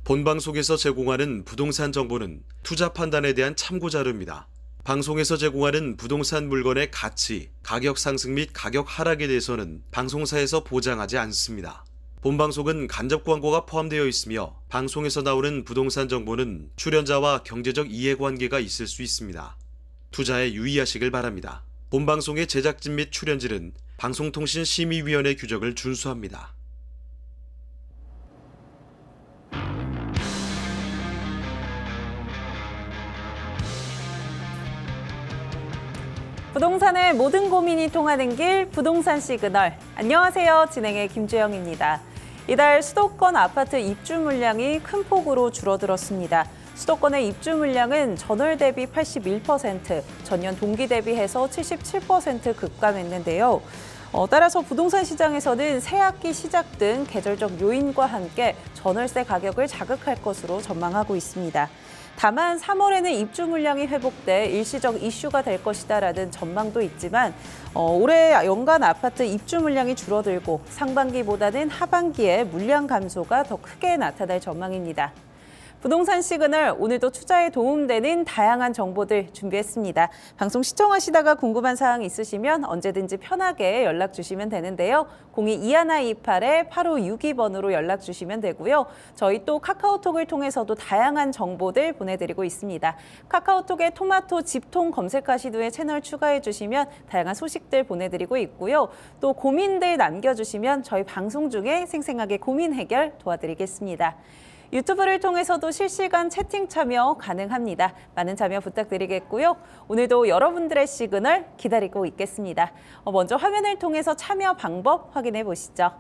본방송에서 제공하는 부동산 정보는 투자 판단에 대한 참고 자료입니다. 방송에서 제공하는 부동산 물건의 가치, 가격 상승 및 가격 하락에 대해서는 방송사에서 보장하지 않습니다. 본방송은 간접 광고가 포함되어 있으며 방송에서 나오는 부동산 정보는 출연자와 경제적 이해관계가 있을 수 있습니다. 투자에 유의하시길 바랍니다. 본방송의 제작진 및 출연진은 방송통신심의위원회 규정을 준수합니다. 부동산의 모든 고민이 통하는 길 부동산 시그널. 안녕하세요. 진행의 김주영입니다. 이달 수도권 아파트 입주 물량이 큰 폭으로 줄어들었습니다. 수도권의 입주 물량은 전월 대비 81%, 전년 동기 대비해서 77% 급감했는데요. 따라서 부동산 시장에서는 새학기 시작 등 계절적 요인과 함께 전월세 가격을 자극할 것으로 전망하고 있습니다. 다만 3월에는 입주 물량이 회복돼 일시적 이슈가 될 것이다라는 전망도 있지만 올해 연간 아파트 입주 물량이 줄어들고 상반기보다는 하반기에 물량 감소가 더 크게 나타날 전망입니다. 부동산 시그널, 오늘도 투자에 도움되는 다양한 정보들 준비했습니다. 방송 시청하시다가 궁금한 사항 있으시면 언제든지 편하게 연락 주시면 되는데요. 02-2128-8562번으로 연락 주시면 되고요. 저희 또 카카오톡을 통해서도 다양한 정보들 보내드리고 있습니다. 카카오톡에 토마토 집통 검색하신 후에 채널 추가해 주시면 다양한 소식들 보내드리고 있고요. 또 고민들 남겨주시면 저희 방송 중에 생생하게 고민 해결 도와드리겠습니다. 유튜브를 통해서도 실시간 채팅 참여 가능합니다. 많은 참여 부탁드리겠고요. 오늘도 여러분들의 시그널 기다리고 있겠습니다. 먼저 화면을 통해서 참여 방법 확인해 보시죠.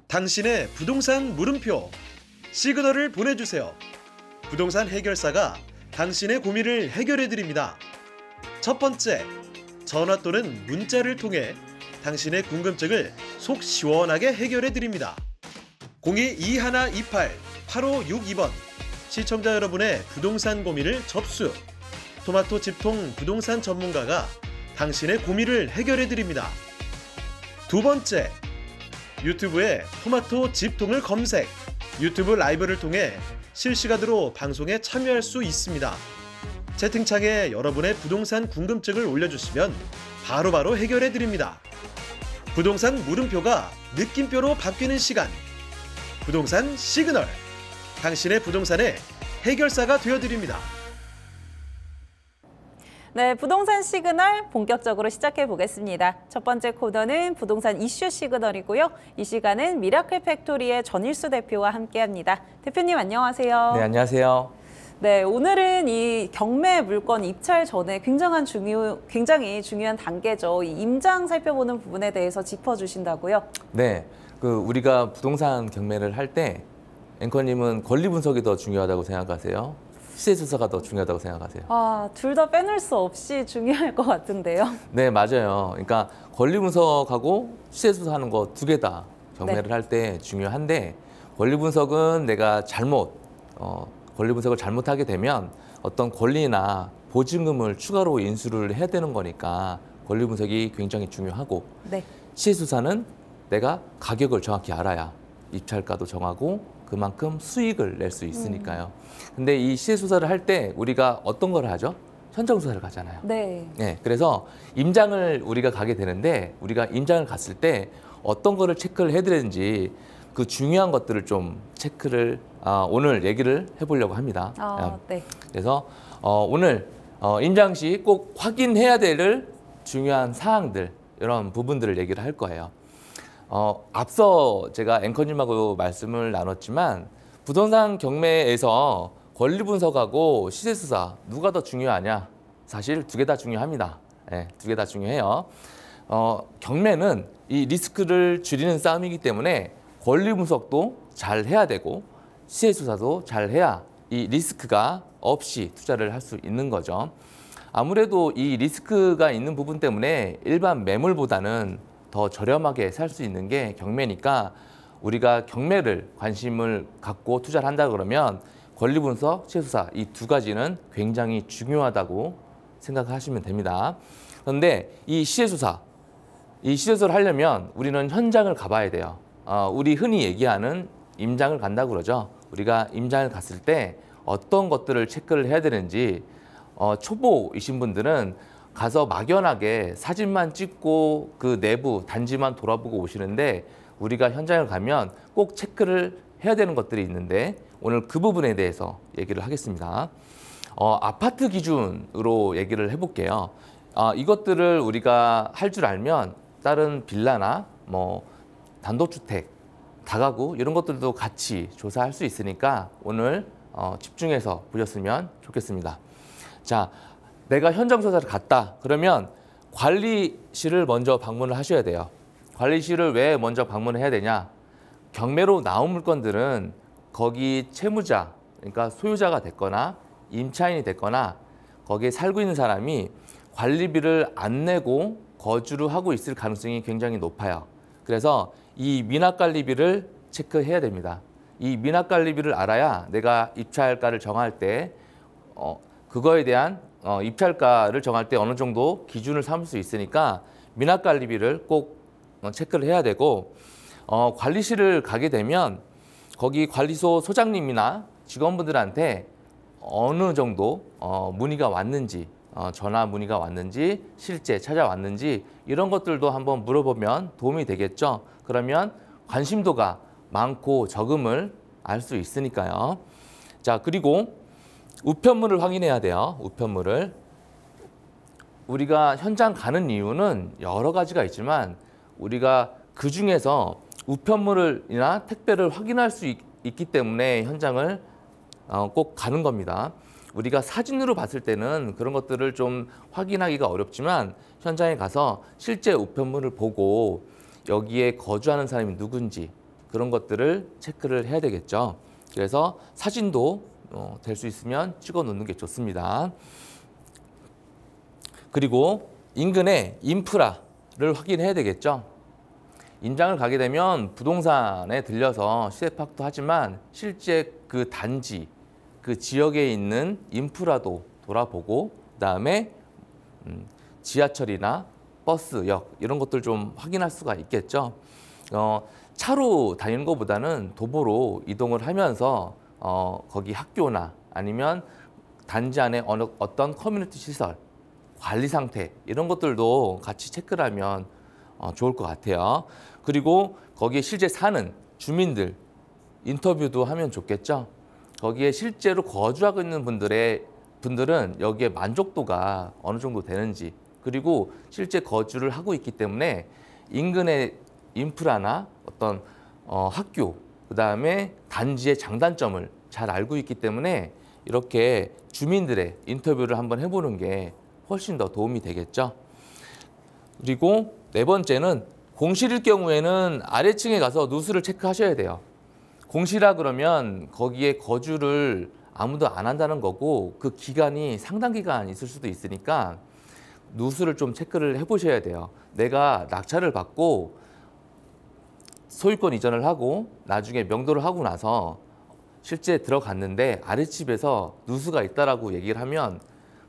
당신의 부동산 물음표, 시그널을 보내주세요. 부동산 해결사가 당신의 고민을 해결해 드립니다. 첫 번째, 전화 또는 문자를 통해 당신의 궁금증을 속 시원하게 해결해 드립니다. 02-2128-8562번, 시청자 여러분의 부동산 고민을 접수. 토마토 집통 부동산 전문가가 당신의 고민을 해결해 드립니다. 두 번째, 유튜브에 토마토 집통을 검색. 유튜브 라이브를 통해 실시간으로 방송에 참여할 수 있습니다. 채팅창에 여러분의 부동산 궁금증을 올려주시면 바로바로 해결해 드립니다. 부동산 물음표가 느낌표로 바뀌는 시간. 부동산 시그널, 당신의 부동산의 해결사가 되어드립니다. 네, 부동산 시그널 본격적으로 시작해 보겠습니다. 첫 번째 코너는 부동산 이슈 시그널이고요. 이 시간은 미라클 팩토리의 전일수 대표와 함께합니다. 대표님 안녕하세요. 네, 안녕하세요. 네, 오늘은 이 경매 물건 입찰 전에 굉장히 중요한 단계죠. 이 임장 살펴보는 부분에 대해서 짚어주신다고요? 네, 우리가 부동산 경매를 할 때 앵커님은 권리 분석이 더 중요하다고 생각하세요? 시세 조사가 더 중요하다고 생각하세요? 둘 다 빼놓을 수 없이 중요할 것 같은데요. 네, 맞아요. 그러니까 권리 분석하고 시세 조사하는 거 두 개 다 경매를 할 때 중요한데, 권리 분석은 내가 권리 분석을 잘못하게 되면 어떤 권리나 보증금을 추가로 인수를 해야 되는 거니까 권리 분석이 굉장히 중요하고, 시세 조사는 내가 가격을 정확히 알아야 입찰가도 정하고 그만큼 수익을 낼 수 있으니까요. 근데 이 시세 조사를 할 때 우리가 어떤 걸 하죠? 현장 조사를 가잖아요. 네. 그래서 임장을 우리가 가게 되는데, 우리가 임장을 갔을 때 어떤 거를 체크를 해야 되는지 그 중요한 것들을 좀 체크를 오늘 얘기를 해보려고 합니다. 네. 그래서 오늘 임장 시 꼭 확인해야 될 중요한 사항들, 이런 부분들을 얘기를 할 거예요. 앞서 제가 앵커님하고 말씀을 나눴지만 부동산 경매에서 권리 분석하고 시세 조사 누가 더 중요하냐? 사실 두 개 다 중요합니다. 두 개 다 중요해요. 경매는 이 리스크를 줄이는 싸움이기 때문에 권리 분석도 잘 해야 되고 시세 조사도 잘 해야 이 리스크가 없이 투자를 할 수 있는 거죠. 아무래도 이 리스크가 있는 부분 때문에 일반 매물보다는 더 저렴하게 살 수 있는 게 경매니까, 우리가 경매를 관심을 갖고 투자를 한다 그러면 권리 분석, 시세 조사 이 두 가지는 굉장히 중요하다고 생각하시면 됩니다. 그런데 이 시세 조사를 하려면 우리는 현장을 가봐야 돼요. 우리 흔히 얘기하는 임장을 간다고 그러죠. 우리가 임장을 갔을 때 어떤 것들을 체크를 해야 되는지 초보이신 분들은 가서 막연하게 사진만 찍고 그 내부 단지만 돌아보고 오시는데 우리가 현장을 가면 꼭 체크를 해야 되는 것들이 있는데 오늘 그 부분에 대해서 얘기를 하겠습니다. 아파트 기준으로 얘기를 해볼게요. 이것들을 우리가 할 줄 알면 다른 빌라나 뭐 단독주택, 다가구 이런 것들도 같이 조사할 수 있으니까 오늘 집중해서 보셨으면 좋겠습니다. 자, 내가 현장 조사를 갔다 그러면 관리실을 먼저 방문을 하셔야 돼요. 관리실을 왜 먼저 방문을 해야 되냐? 경매로 나온 물건들은 거기 채무자, 그러니까 소유자가 됐거나 임차인이 됐거나 거기에 살고 있는 사람이 관리비를 안 내고 거주를 하고 있을 가능성이 굉장히 높아요. 그래서 이 미납관리비를 체크해야 됩니다. 이 미납관리비를 알아야 내가 입찰가를 정할 때 그거에 대한 입찰가를 정할 때 어느 정도 기준을 삼을 수 있으니까 미납관리비를 꼭 체크를 해야 되고 관리실을 가게 되면 거기 관리소 소장님이나 직원분들한테 어느 정도 문의가 왔는지 전화 문의가 왔는지 실제 찾아왔는지 이런 것들도 한번 물어보면 도움이 되겠죠. 그러면 관심도가 많고 적음을 알 수 있으니까요. 자, 그리고 우편물을 확인해야 돼요. 우편물을. 우리가 현장 가는 이유는 여러 가지가 있지만 우리가 그중에서 우편물이나 택배를 확인할 수 있기 때문에 현장을 꼭 가는 겁니다. 우리가 사진으로 봤을 때는 그런 것들을 좀 확인하기가 어렵지만 현장에 가서 실제 우편물을 보고 여기에 거주하는 사람이 누군지 그런 것들을 체크를 해야 되겠죠. 그래서 사진도 될 수 있으면 찍어 놓는 게 좋습니다. 그리고 인근의 인프라를 확인해야 되겠죠. 임장을 가게 되면 부동산에 들려서 시세 파악도 하지만 실제 그 단지, 그 지역에 있는 인프라도 돌아보고 그다음에 지하철이나 버스역 이런 것들 좀 확인할 수가 있겠죠. 차로 다니는 것보다는 도보로 이동을 하면서 거기 학교나 아니면 단지 안에 어떤 커뮤니티 시설, 관리 상태 이런 것들도 같이 체크를 하면 좋을 것 같아요. 그리고 거기에 실제 사는 주민들 인터뷰도 하면 좋겠죠. 거기에 실제로 거주하고 있는 분들은 여기에 만족도가 어느 정도 되는지 그리고 실제 거주를 하고 있기 때문에 인근의 인프라나 어떤 학교 그다음에 단지의 장단점을 잘 알고 있기 때문에 이렇게 주민들의 인터뷰를 한번 해보는 게 훨씬 더 도움이 되겠죠. 그리고 네 번째는 공실일 경우에는 아래층에 가서 누수를 체크하셔야 돼요. 공실이라 그러면 거기에 거주를 아무도 안 한다는 거고 그 기간이 상당 기간 있을 수도 있으니까 누수를 좀 체크를 해보셔야 돼요. 내가 낙찰을 받고 소유권 이전을 하고 나중에 명도를 하고 나서 실제 들어갔는데 아랫집에서 누수가 있다라고 얘기를 하면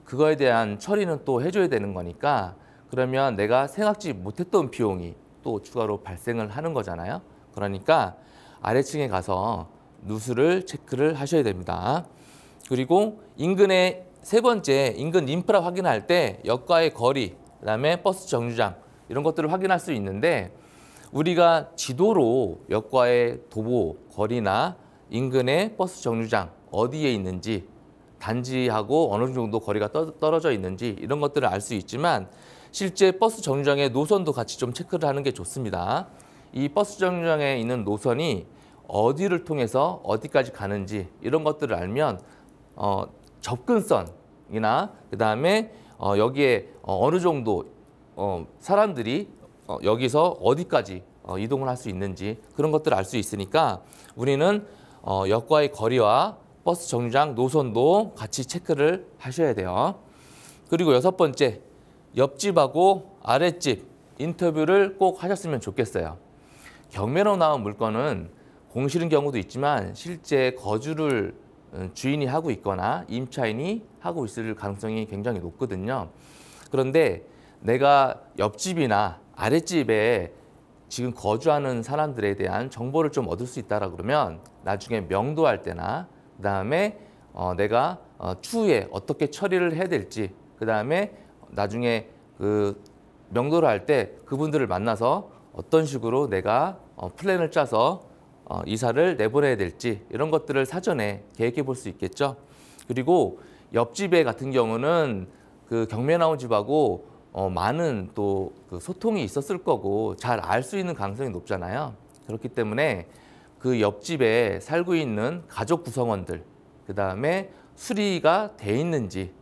그거에 대한 처리는 또 해줘야 되는 거니까 그러면 내가 생각지 못했던 비용이 또 추가로 발생을 하는 거잖아요. 그러니까 아래층에 가서 누수를 체크를 하셔야 됩니다. 그리고 인근의 세 번째 인근 인프라 확인할 때 역과의 거리, 그다음에 버스 정류장 이런 것들을 확인할 수 있는데 우리가 지도로 역과의 도보, 거리나 인근의 버스 정류장 어디에 있는지 단지하고 어느 정도 거리가 떨어져 있는지 이런 것들을 알 수 있지만 실제 버스 정류장의 노선도 같이 좀 체크를 하는 게 좋습니다. 이 버스 정류장에 있는 노선이 어디를 통해서 어디까지 가는지 이런 것들을 알면 접근성이나 그다음에 여기에 어느 정도 사람들이 여기서 어디까지 이동을 할 수 있는지 그런 것들을 알 수 있으니까 우리는 역과의 거리와 버스 정류장 노선도 같이 체크를 하셔야 돼요. 그리고 여섯 번째, 옆집하고 아랫집 인터뷰를 꼭 하셨으면 좋겠어요. 경매로 나온 물건은 공실인 경우도 있지만 실제 거주를 주인이 하고 있거나 임차인이 하고 있을 가능성이 굉장히 높거든요. 그런데 내가 옆집이나 아랫집에 지금 거주하는 사람들에 대한 정보를 좀 얻을 수 있다라 그러면 나중에 명도할 때나 그다음에 내가 추후에 어떻게 처리를 해야 될지, 그다음에 나중에 그 명도를 할 때 그분들을 만나서 어떤 식으로 내가 플랜을 짜서 이사를 내보내야 될지 이런 것들을 사전에 계획해 볼 수 있겠죠. 그리고 옆집에 같은 경우는 그 경매 나온 집하고 많은 또 그 소통이 있었을 거고 잘 알 수 있는 가능성이 높잖아요. 그렇기 때문에 그 옆집에 살고 있는 가족 구성원들, 그다음에 수리가 돼 있는지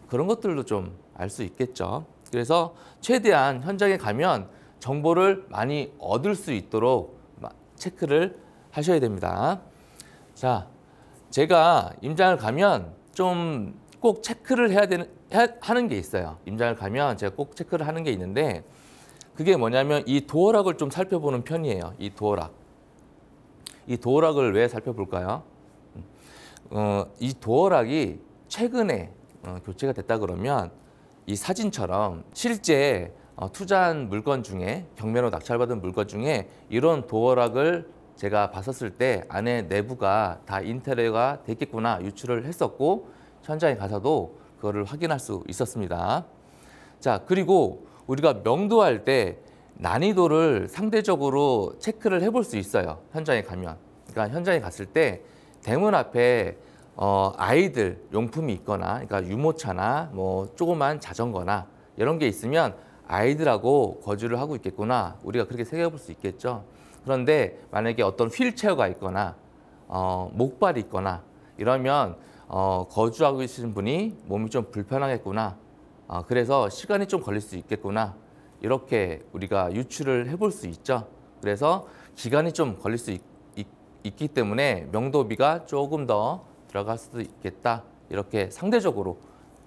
그런 것들도 좀 알 수 있겠죠. 그래서 최대한 현장에 가면 정보를 많이 얻을 수 있도록 체크를 하셔야 됩니다. 자, 제가 임장을 가면 좀 꼭 체크를 하는 게 있어요. 임장을 가면 제가 꼭 체크를 하는 게 있는데 그게 뭐냐면 이 도어락을 좀 살펴보는 편이에요. 이 도어락. 이 도어락을 왜 살펴볼까요? 이 도어락이 최근에 교체가 됐다 그러면 이 사진처럼 실제 투자한 물건 중에 경매로 낙찰받은 물건 중에 이런 도어락을 제가 봤었을 때 안에 내부가 다 인테리어가 됐겠구나 유출을 했었고 현장에 가서도 그거를 확인할 수 있었습니다. 자, 그리고 우리가 명도할 때 난이도를 상대적으로 체크를 해볼 수 있어요. 현장에 가면. 그러니까 현장에 갔을 때 대문 앞에 아이들 용품이 있거나, 그러니까 유모차나 뭐 조그만 자전거나 이런 게 있으면 아이들하고 거주를 하고 있겠구나. 우리가 그렇게 생각해 볼 수 있겠죠. 그런데 만약에 어떤 휠체어가 있거나 목발이 있거나 이러면 거주하고 계시는 분이 몸이 좀 불편하겠구나. 그래서 시간이 좀 걸릴 수 있겠구나. 이렇게 우리가 유추를 해볼 수 있죠. 그래서 기간이 좀 걸릴 수 있기 때문에 명도비가 조금 더 들어갈 수도 있겠다. 이렇게 상대적으로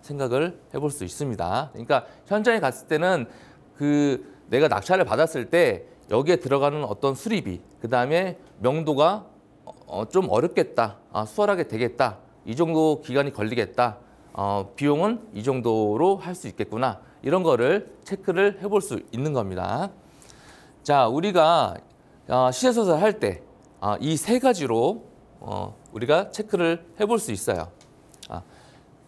생각을 해볼 수 있습니다. 그러니까 현장에 갔을 때는 그 내가 낙찰을 받았을 때 여기에 들어가는 어떤 수리비, 그 다음에 명도가 좀 어렵겠다, 수월하게 되겠다, 이 정도 기간이 걸리겠다, 비용은 이 정도로 할 수 있겠구나, 이런 거를 체크를 해볼 수 있는 겁니다. 자, 우리가 시세조사를 할 때 이 세 가지로 우리가 체크를 해볼 수 있어요.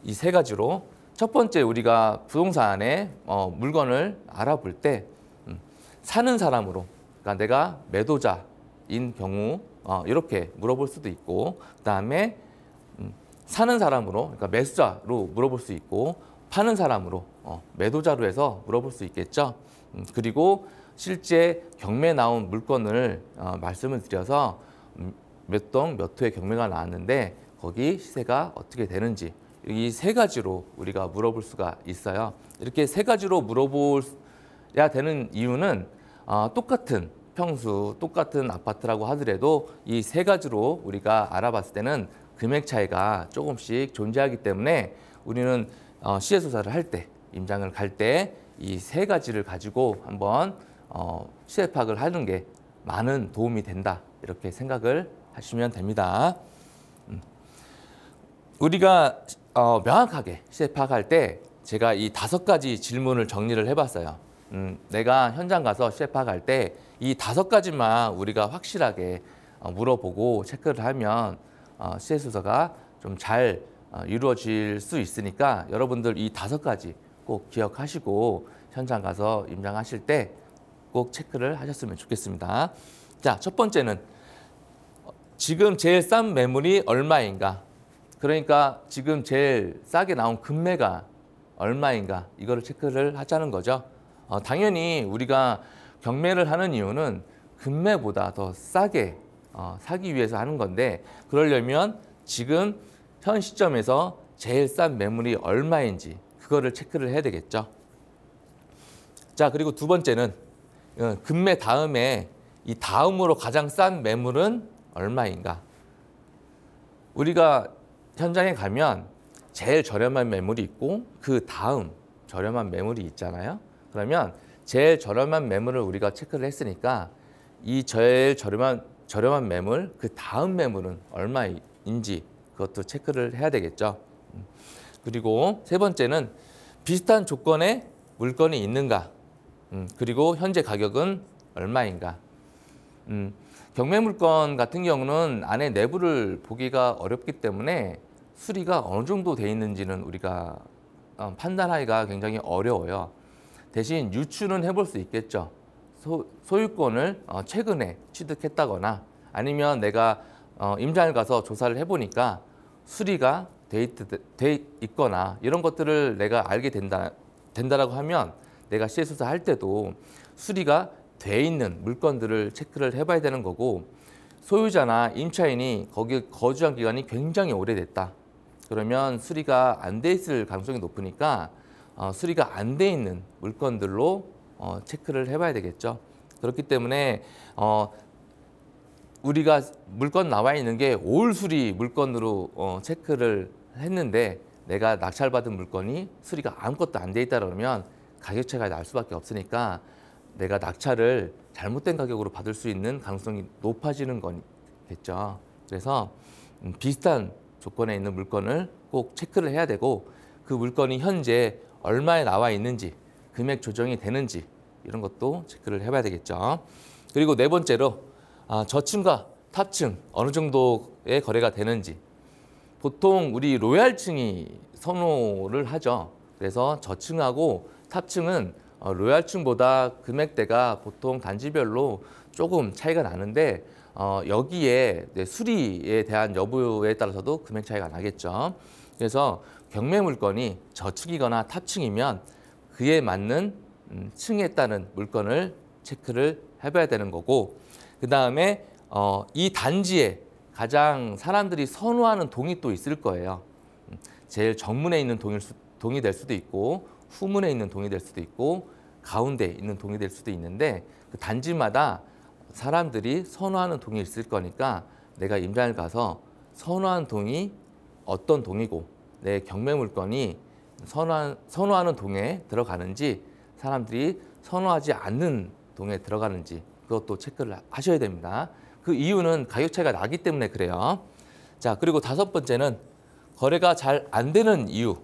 이 세 가지로 첫 번째, 우리가 부동산에 물건을 알아볼 때 사는 사람으로, 그러니까 내가 매도자인 경우 이렇게 물어볼 수도 있고, 그다음에 사는 사람으로, 그러니까 매수자로 물어볼 수 있고, 파는 사람으로 매도자로 해서 물어볼 수 있겠죠. 그리고 실제 경매 나온 물건을 말씀을 드려서 몇 동 몇 호의 경매가 나왔는데 거기 시세가 어떻게 되는지, 이 세 가지로 우리가 물어볼 수가 있어요. 이렇게 세 가지로 물어봐야 되는 이유는 똑같은 평수, 똑같은 아파트라고 하더라도 이 세 가지로 우리가 알아봤을 때는 금액 차이가 조금씩 존재하기 때문에 우리는 시세조사를 할 때, 임장을 갈 때 이 세 가지를 가지고 한번 시세 파악을 하는 게 많은 도움이 된다, 이렇게 생각을 하시면 됩니다. 우리가 명확하게 시세 파악할 때 제가 이 5가지 질문을 정리를 해봤어요. 내가 현장 가서 시세 파악할 때 이 5가지만 우리가 확실하게 물어보고 체크를 하면 시세 조사가 좀 잘 이루어질 수 있으니까 여러분들 이 5가지 꼭 기억하시고 현장 가서 임장하실 때 꼭 체크를 하셨으면 좋겠습니다. 자, 첫 번째는 지금 제일 싼 매물이 얼마인가? 그러니까 지금 제일 싸게 나온 금매가 얼마인가? 이거를 체크를 하자는 거죠. 당연히 우리가 경매를 하는 이유는 금매보다 더 싸게 사기 위해서 하는 건데, 그러려면 지금 현 시점에서 제일 싼 매물이 얼마인지 그거를 체크를 해야 되겠죠. 자, 그리고 두 번째는 금매 다음에 이 다음으로 가장 싼 매물은 얼마인가? 우리가 현장에 가면 제일 저렴한 매물이 있고 그 다음 저렴한 매물이 있잖아요. 그러면 제일 저렴한 매물을 우리가 체크를 했으니까 이 제일 저렴한 매물, 그 다음 매물은 얼마인지 그것도 체크를 해야 되겠죠. 그리고 세 번째는 비슷한 조건의 물건이 있는가, 그리고 현재 가격은 얼마인가. 경매 물건 같은 경우는 안에 내부를 보기가 어렵기 때문에 수리가 어느 정도 돼 있는지는 우리가 판단하기가 굉장히 어려워요. 대신 유추는 해볼 수 있겠죠. 소유권을 최근에 취득했다거나 아니면 내가 임장을 가서 조사를 해보니까 수리가 돼 있거나 이런 것들을 내가 알게 된다라고 하면 내가 시세조사 할 때도 수리가 돼 있는 물건들을 체크를 해봐야 되는 거고, 소유자나 임차인이 거기 거주한 기간이 굉장히 오래됐다. 그러면 수리가 안 돼 있을 가능성이 높으니까 수리가 안 돼 있는 물건들로 체크를 해봐야 되겠죠. 그렇기 때문에 우리가 물건 나와 있는 게 올 수리 물건으로 체크를 했는데 내가 낙찰받은 물건이 수리가 아무것도 안 돼 있다 그러면 가격 차이가 날 수밖에 없으니까 내가 낙찰을 잘못된 가격으로 받을 수 있는 가능성이 높아지는 거겠죠. 그래서 비슷한 조건에 있는 물건을 꼭 체크를 해야 되고, 그 물건이 현재 얼마에 나와 있는지, 금액 조정이 되는지 이런 것도 체크를 해봐야 되겠죠. 그리고 네 번째로 저층과 탑층 어느 정도의 거래가 되는지. 보통 우리 로얄층이 선호를 하죠. 그래서 저층하고 탑층은 로얄층보다 금액대가 보통 단지별로 조금 차이가 나는데 여기에 수리에 대한 여부에 따라서도 금액 차이가 나겠죠. 그래서 경매 물건이 저층이거나 탑층이면 그에 맞는 층에 따른 물건을 체크를 해봐야 되는 거고, 그 다음에 이 단지에 가장 사람들이 선호하는 동이 또 있을 거예요. 제일 정문에 있는 동이 될 수도 있고, 후문에 있는 동이 될 수도 있고, 가운데 있는 동이 될 수도 있는데, 그 단지마다 사람들이 선호하는 동이 있을 거니까 내가 임장을 가서 선호하는 동이 어떤 동이고 내 경매 물건이 선호하는 동에 들어가는지, 사람들이 선호하지 않는 동에 들어가는지 그것도 체크를 하셔야 됩니다. 그 이유는 가격 차이가 나기 때문에 그래요. 자, 그리고 다섯 번째는 거래가 잘 안 되는 이유,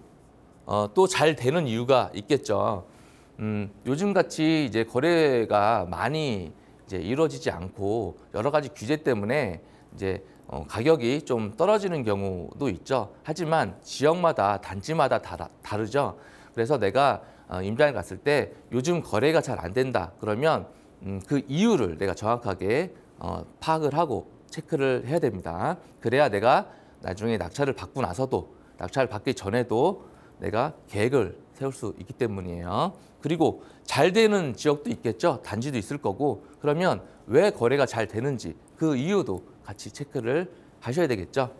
또 잘 되는 이유가 있겠죠. 요즘 같이 이제 거래가 많이 이제 이루어지지 않고 여러 가지 규제 때문에 이제 가격이 좀 떨어지는 경우도 있죠. 하지만 지역마다 단지마다 다르죠. 그래서 내가 임장을 갔을 때 요즘 거래가 잘 안 된다 그러면 그 이유를 내가 정확하게 파악을 하고 체크를 해야 됩니다. 그래야 내가 나중에 낙찰을 받고 나서도, 낙찰을 받기 전에도 내가 계획을 세울 수 있기 때문이에요. 그리고 잘 되는 지역도 있겠죠. 단지도 있을 거고. 그러면 왜 거래가 잘 되는지 그 이유도 같이 체크를 하셔야 되겠죠.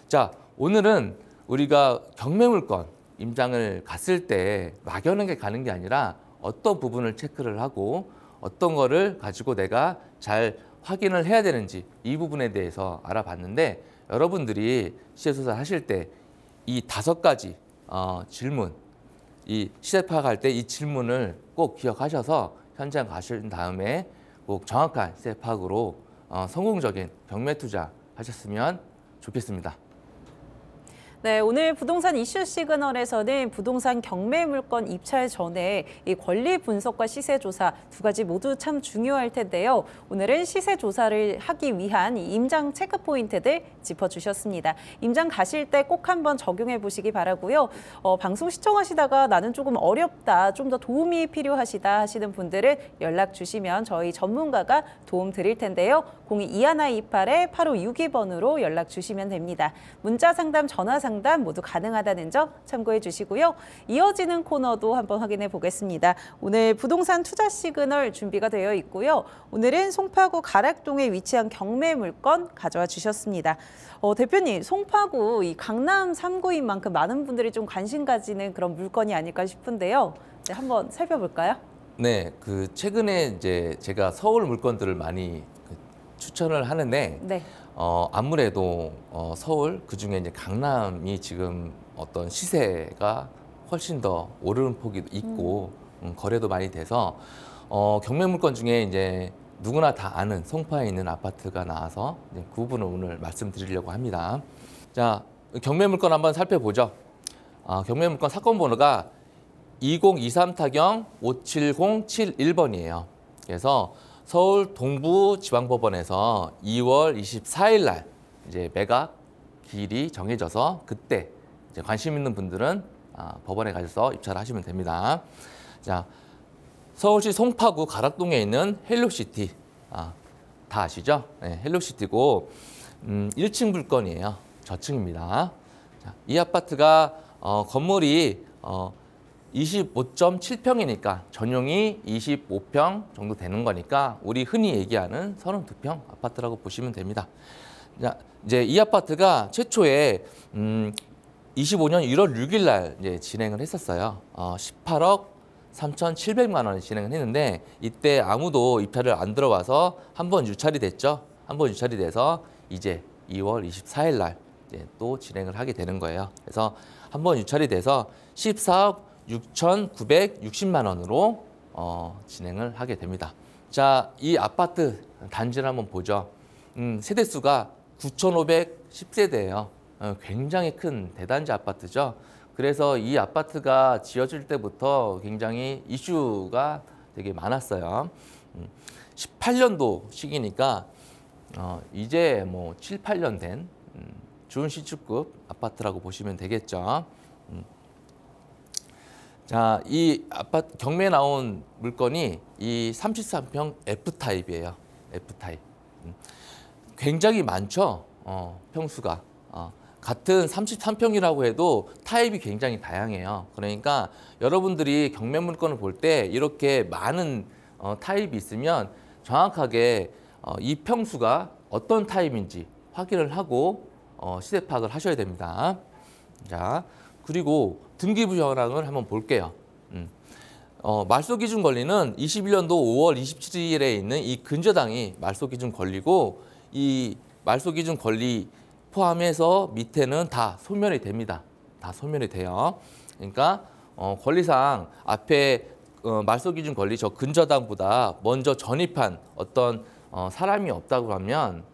자, 오늘은 우리가 경매물건 임장을 갔을 때 막연하게 가는 게 아니라 어떤 부분을 체크를 하고 어떤 거를 가지고 내가 잘 확인을 해야 되는지 이 부분에 대해서 알아봤는데, 여러분들이 시세조사 하실 때 이 5가지 질문, 이 시세 파악할 때 이 질문을 꼭 기억하셔서 현장 가신 다음에 꼭 정확한 시세 파악으로 성공적인 경매 투자 하셨으면 좋겠습니다. 네, 오늘 부동산 이슈 시그널에서는 부동산 경매 물건 입찰 전에 이 권리 분석과 시세 조사 두 가지 모두 참 중요할 텐데요. 오늘은 시세 조사를 하기 위한 이 임장 체크 포인트들 짚어주셨습니다. 임장 가실 때 꼭 한번 적용해 보시기 바라고요. 방송 시청하시다가 나는 조금 어렵다, 좀 더 도움이 필요하시다 하시는 분들은 연락 주시면 저희 전문가가 도움 드릴 텐데요. 02-2128-8562번으로 연락 주시면 됩니다. 문자 상담, 전화 상담 모두 가능하다는 점 참고해 주시고요. 이어지는 코너도 한번 확인해 보겠습니다. 오늘 부동산 투자 시그널 준비가 되어 있고요. 오늘은 송파구 가락동에 위치한 경매 물건 가져와 주셨습니다. 대표님, 송파구 이 강남 3구인 만큼 많은 분들이 좀 관심 가지는 그런 물건이 아닐까 싶은데요. 네, 한번 살펴볼까요? 네, 그 최근에 이제 제가 서울 물건들을 많이 추천을 하는데, 네. 아무래도 서울, 그중에 이제 강남이 지금 어떤 시세가 훨씬 더 오르는 폭이 있고 거래도 많이 돼서 경매 물건 중에 이제 누구나 다 아는 송파에 있는 아파트가 나와서 이제 그 부분을 오늘 말씀드리려고 합니다. 자, 경매 물건 한번 살펴보죠. 경매 물건 사건 번호가 2023타경 57071번이에요. 그래서 서울 동부지방법원에서 2월 24일 날 이제 매각 기일이 정해져서 그때 이제 관심 있는 분들은 법원에 가셔서 입찰을 하시면 됩니다. 자, 서울시 송파구 가락동에 있는 헬로시티 다 아시죠? 네, 헬로시티고 1층 물건이에요. 저층입니다. 자, 이 아파트가 건물이 25.7평이니까 전용이 25평 정도 되는 거니까 우리 흔히 얘기하는 32평 아파트라고 보시면 됩니다. 자, 이제 이 아파트가 최초에 25년 1월 6일 날 이제 진행을 했었어요. 18억 3,700만 원에 진행을 했는데 이때 아무도 입찰을 안 들어와서 한 번 유찰이 됐죠. 한 번 유찰이 돼서 이제 2월 24일 날 이제 또 진행을 하게 되는 거예요. 그래서 한 번 유찰이 돼서 14억 6,960만 원으로 진행을 하게 됩니다. 자, 이 아파트 단지를 한번 보죠. 세대수가 9,510세대예요. 굉장히 큰 대단지 아파트죠. 그래서 이 아파트가 지어질 때부터 굉장히 이슈가 되게 많았어요. 18년도 시기니까 이제 뭐 7, 8년 된 좋은 신축급 아파트라고 보시면 되겠죠. 자, 이 아파트 경매에 나온 물건이 이 33평 F타입이에요. F타입. 굉장히 많죠. 평수가. 같은 33평이라고 해도 타입이 굉장히 다양해요. 그러니까 여러분들이 경매 물건을 볼 때 이렇게 많은 타입이 있으면 정확하게 이 평수가 어떤 타입인지 확인을 하고 시세 파악을 하셔야 됩니다. 자, 그리고 등기부 현황을 한번 볼게요. 말소 기준 권리는 21년도 5월 27일에 있는 이 근저당이 말소 기준 권리고 이 말소 기준 권리 포함해서 밑에는 다 소멸이 됩니다. 다 소멸이 돼요. 그러니까 권리상 앞에 말소 기준 권리 저 근저당보다 먼저 전입한 어떤 사람이 없다고 하면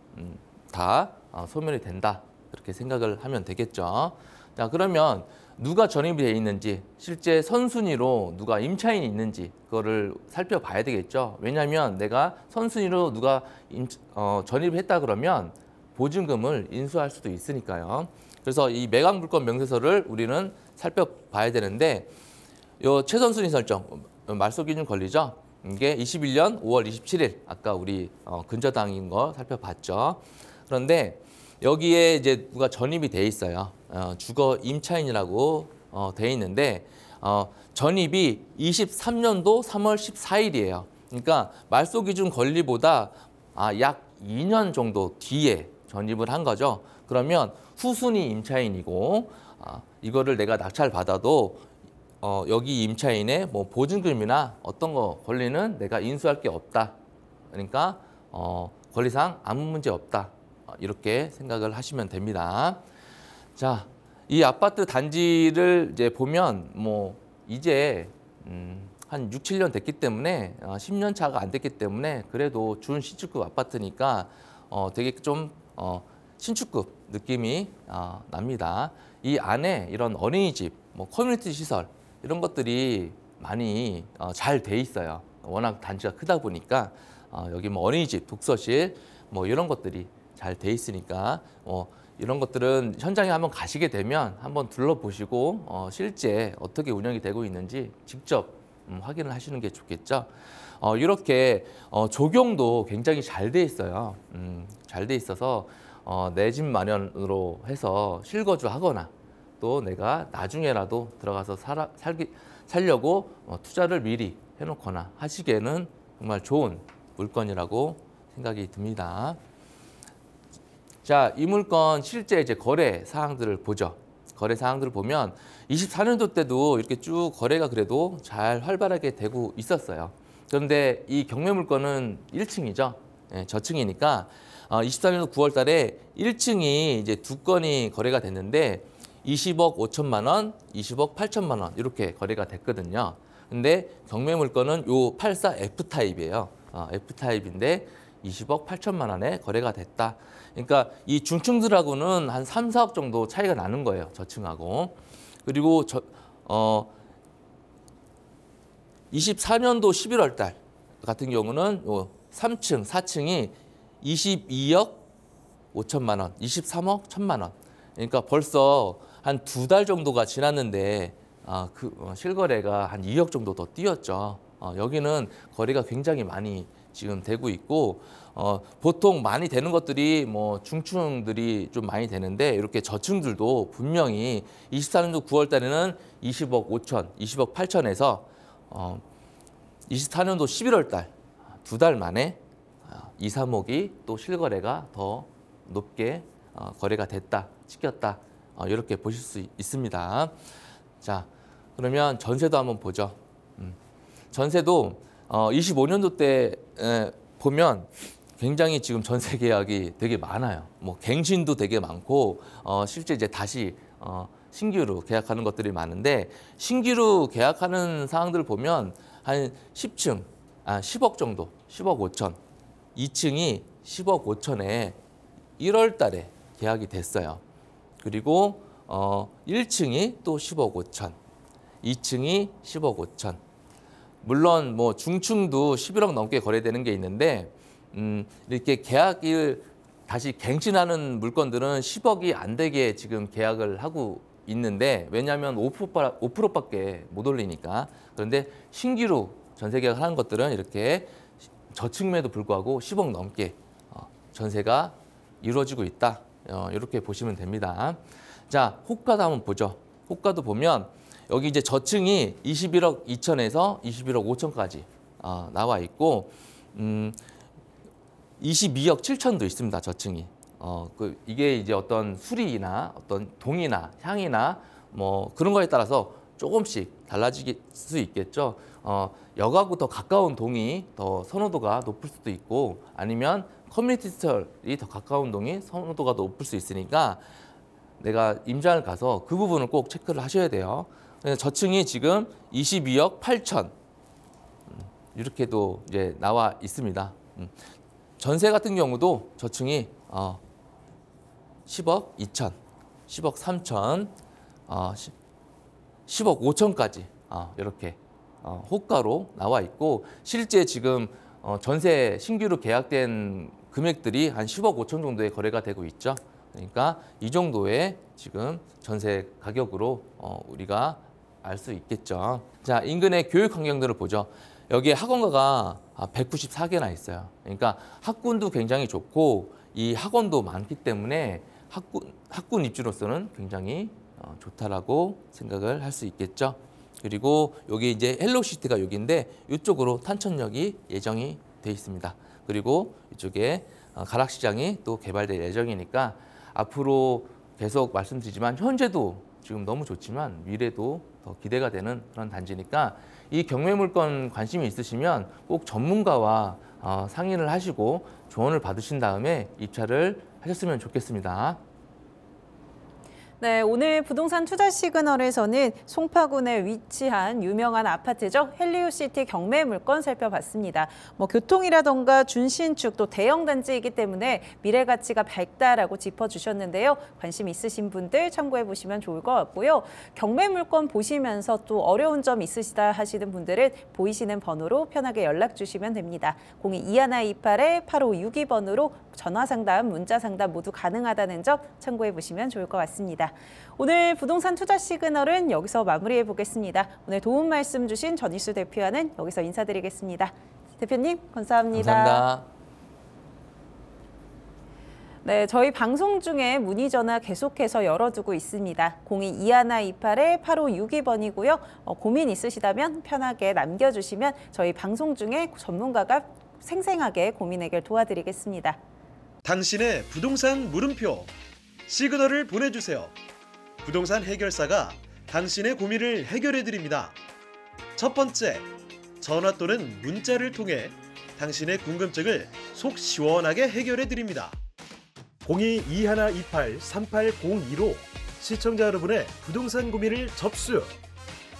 다 소멸이 된다. 그렇게 생각을 하면 되겠죠. 자, 그러면 누가 전입이 돼 있는지 실제 선순위로 누가 임차인이 있는지 그거를 살펴봐야 되겠죠. 왜냐하면 내가 선순위로 누가 전입을 했다 그러면 보증금을 인수할 수도 있으니까요. 그래서 이 매각 물건 명세서를 우리는 살펴봐야 되는데 요 최선순위 설정 말소 기준 권리죠. 이게 21년 5월 27일 아까 우리 근저당인 거 살펴봤죠. 그런데 여기에 이제 누가 전입이 돼 있어요. 주거 임차인이라고 돼 있는데 전입이 23년도 3월 14일이에요. 그러니까 말소 기준 권리보다 약 2년 정도 뒤에 전입을 한 거죠. 그러면 후순위 임차인이고 이거를 내가 낙찰 받아도 여기 임차인의 뭐 보증금이나 어떤 거 권리는 내가 인수할 게 없다. 그러니까 권리상 아무 문제 없다. 이렇게 생각을 하시면 됩니다. 자, 이 아파트 단지를 이제 보면 뭐 이제 한 6, 7년 됐기 때문에 10년 차가 안 됐기 때문에 그래도 준 신축급 아파트니까 되게 좀 신축급 느낌이 납니다. 이 안에 이런 어린이집, 뭐 커뮤니티 시설 이런 것들이 많이 잘 돼 있어요. 워낙 단지가 크다 보니까 여기 뭐 어린이집, 독서실 뭐 이런 것들이 잘 돼 있으니까 이런 것들은 현장에 한번 가시게 되면 한번 둘러보시고 실제 어떻게 운영이 되고 있는지 직접 확인을 하시는 게 좋겠죠. 이렇게 조경도 굉장히 잘 돼 있어요. 잘 돼 있어서 내 집 마련으로 해서 실거주하거나 또 내가 나중에라도 들어가서 살려고 투자를 미리 해놓거나 하시기에는 정말 좋은 물건이라고 생각이 듭니다. 자, 이 물건 실제 이제 거래 사항들을 보죠. 거래 사항들을 보면 24년도 때도 이렇게 쭉 거래가 그래도 잘 활발하게 되고 있었어요. 그런데 이 경매 물건은 1층이죠. 예, 저층이니까 24년도 9월 달에 1층이 이제 2건이 거래가 됐는데 20억 5천만 원, 20억 8천만 원 이렇게 거래가 됐거든요. 근데 경매 물건은 요 84 F타입이에요. F타입인데 20억 8천만 원에 거래가 됐다. 그러니까 이 중층들하고는 한 3, 4억 정도 차이가 나는 거예요. 저층하고. 그리고 24년도 11월 달 같은 경우는 3층, 4층이 22억 5천만 원, 23억 1천만 원. 그러니까 벌써 한 2달 정도가 지났는데 실거래가 한 2억 정도 더 뛰었죠. 여기는 거래가 굉장히 많이 지금 되고 있고 보통 많이 되는 것들이 뭐 중층들이 좀 많이 되는데 이렇게 저층들도 분명히 24년도 9월 달에는 20억 5천, 20억 8천에서 24년도 11월 달 2달 만에 2, 3억이 또 실거래가 더 높게 거래가 됐다, 찍혔다 이렇게 보실 수 있습니다. 자, 그러면 전세도 한번 보죠. 전세도 25년도 때 보면 굉장히 지금 전세 계약이 되게 많아요. 뭐 갱신도 되게 많고 실제 이제 다시 신규로 계약하는 것들이 많은데 신규로 계약하는 사항들을 보면 한 10층, 10억 정도, 10억 5천, 2층이 10억 5천에 1월 달에 계약이 됐어요. 그리고 1층이 또 10억 5천, 2층이 10억 5천. 물론 뭐 중층도 11억 넘게 거래되는 게 있는데 이렇게 계약을 다시 갱신하는 물건들은 10억이 안 되게 지금 계약을 하고 있는데 왜냐하면 5%밖에 못 올리니까. 그런데 신규로 전세 계약을 하는 것들은 이렇게 저층임에도 불구하고 10억 넘게 전세가 이루어지고 있다. 이렇게 보시면 됩니다. 자, 호가도 한번 보죠. 호가도 보면 여기 이제 저층이 21억 2천에서 21억 5천까지 나와 있고 22억 7천도 있습니다. 저층이. 이게 이제 어떤 수리나 어떤 동이나 향이나 뭐 그런 거에 따라서 조금씩 달라질 수 있겠죠. 역하고 더 가까운 동이 더 선호도가 높을 수도 있고 아니면 커뮤니티 시설이 더 가까운 동이 선호도가 높을 수 있으니까 내가 임장을 가서 그 부분을 꼭 체크를 하셔야 돼요. 저층이 지금 22억 8천 이렇게도 이제 나와 있습니다. 전세 같은 경우도 저층이 10억 2천, 10억 3천, 10억 5천까지 이렇게 호가로 나와 있고 실제 지금 전세 신규로 계약된 금액들이 한 10억 5천 정도의 거래가 되고 있죠. 그러니까 이 정도의 지금 전세 가격으로 우리가 알 수 있겠죠. 자, 인근의 교육 환경들을 보죠. 여기에 학원가가 194개나 있어요. 그러니까 학군도 굉장히 좋고 이 학원도 많기 때문에 학군 입주로서는 굉장히 좋다라고 생각을 할 수 있겠죠. 그리고 여기 이제 헬로시티가 여기인데 이쪽으로 탄천역이 예정이 돼 있습니다. 그리고 이쪽에 가락시장이 또 개발될 예정이니까 앞으로 계속 말씀드리지만 현재도 지금 너무 좋지만 미래도 더 기대가 되는 그런 단지니까 이 경매물건 관심이 있으시면 꼭 전문가와 상의를 하시고 조언을 받으신 다음에 입찰을 하셨으면 좋겠습니다. 네, 오늘 부동산 투자 시그널에서는 송파군에 위치한 유명한 아파트죠. 헬리오시티 경매 물건 살펴봤습니다. 뭐 교통이라던가 준신축 또 대형 단지이기 때문에 미래 가치가 밝다라고 짚어주셨는데요. 관심 있으신 분들 참고해 보시면 좋을 것 같고요. 경매 물건 보시면서 또 어려운 점 있으시다 하시는 분들은 보이시는 번호로 편하게 연락 주시면 됩니다. 02-2128-8562번으로 전화 상담, 문자 상담 모두 가능하다는 점 참고해 보시면 좋을 것 같습니다. 오늘 부동산 투자 시그널은 여기서 마무리해 보겠습니다. 오늘 도움 말씀 주신 전희수 대표와는 여기서 인사드리겠습니다. 대표님, 감사합니다. 감사합니다. 네, 저희 방송 중에 문의 전화 계속해서 열어두고 있습니다. 02-2128-8562번이고요. 고민 있으시다면 편하게 남겨주시면 저희 방송 중에 전문가가 생생하게 고민 해결 도와드리겠습니다. 당신의 부동산 물음표 시그널을 보내주세요. 부동산 해결사가 당신의 고민을 해결해드립니다. 첫 번째, 전화 또는 문자를 통해 당신의 궁금증을 속 시원하게 해결해드립니다. 02-2128-3802로 시청자 여러분의 부동산 고민을 접수.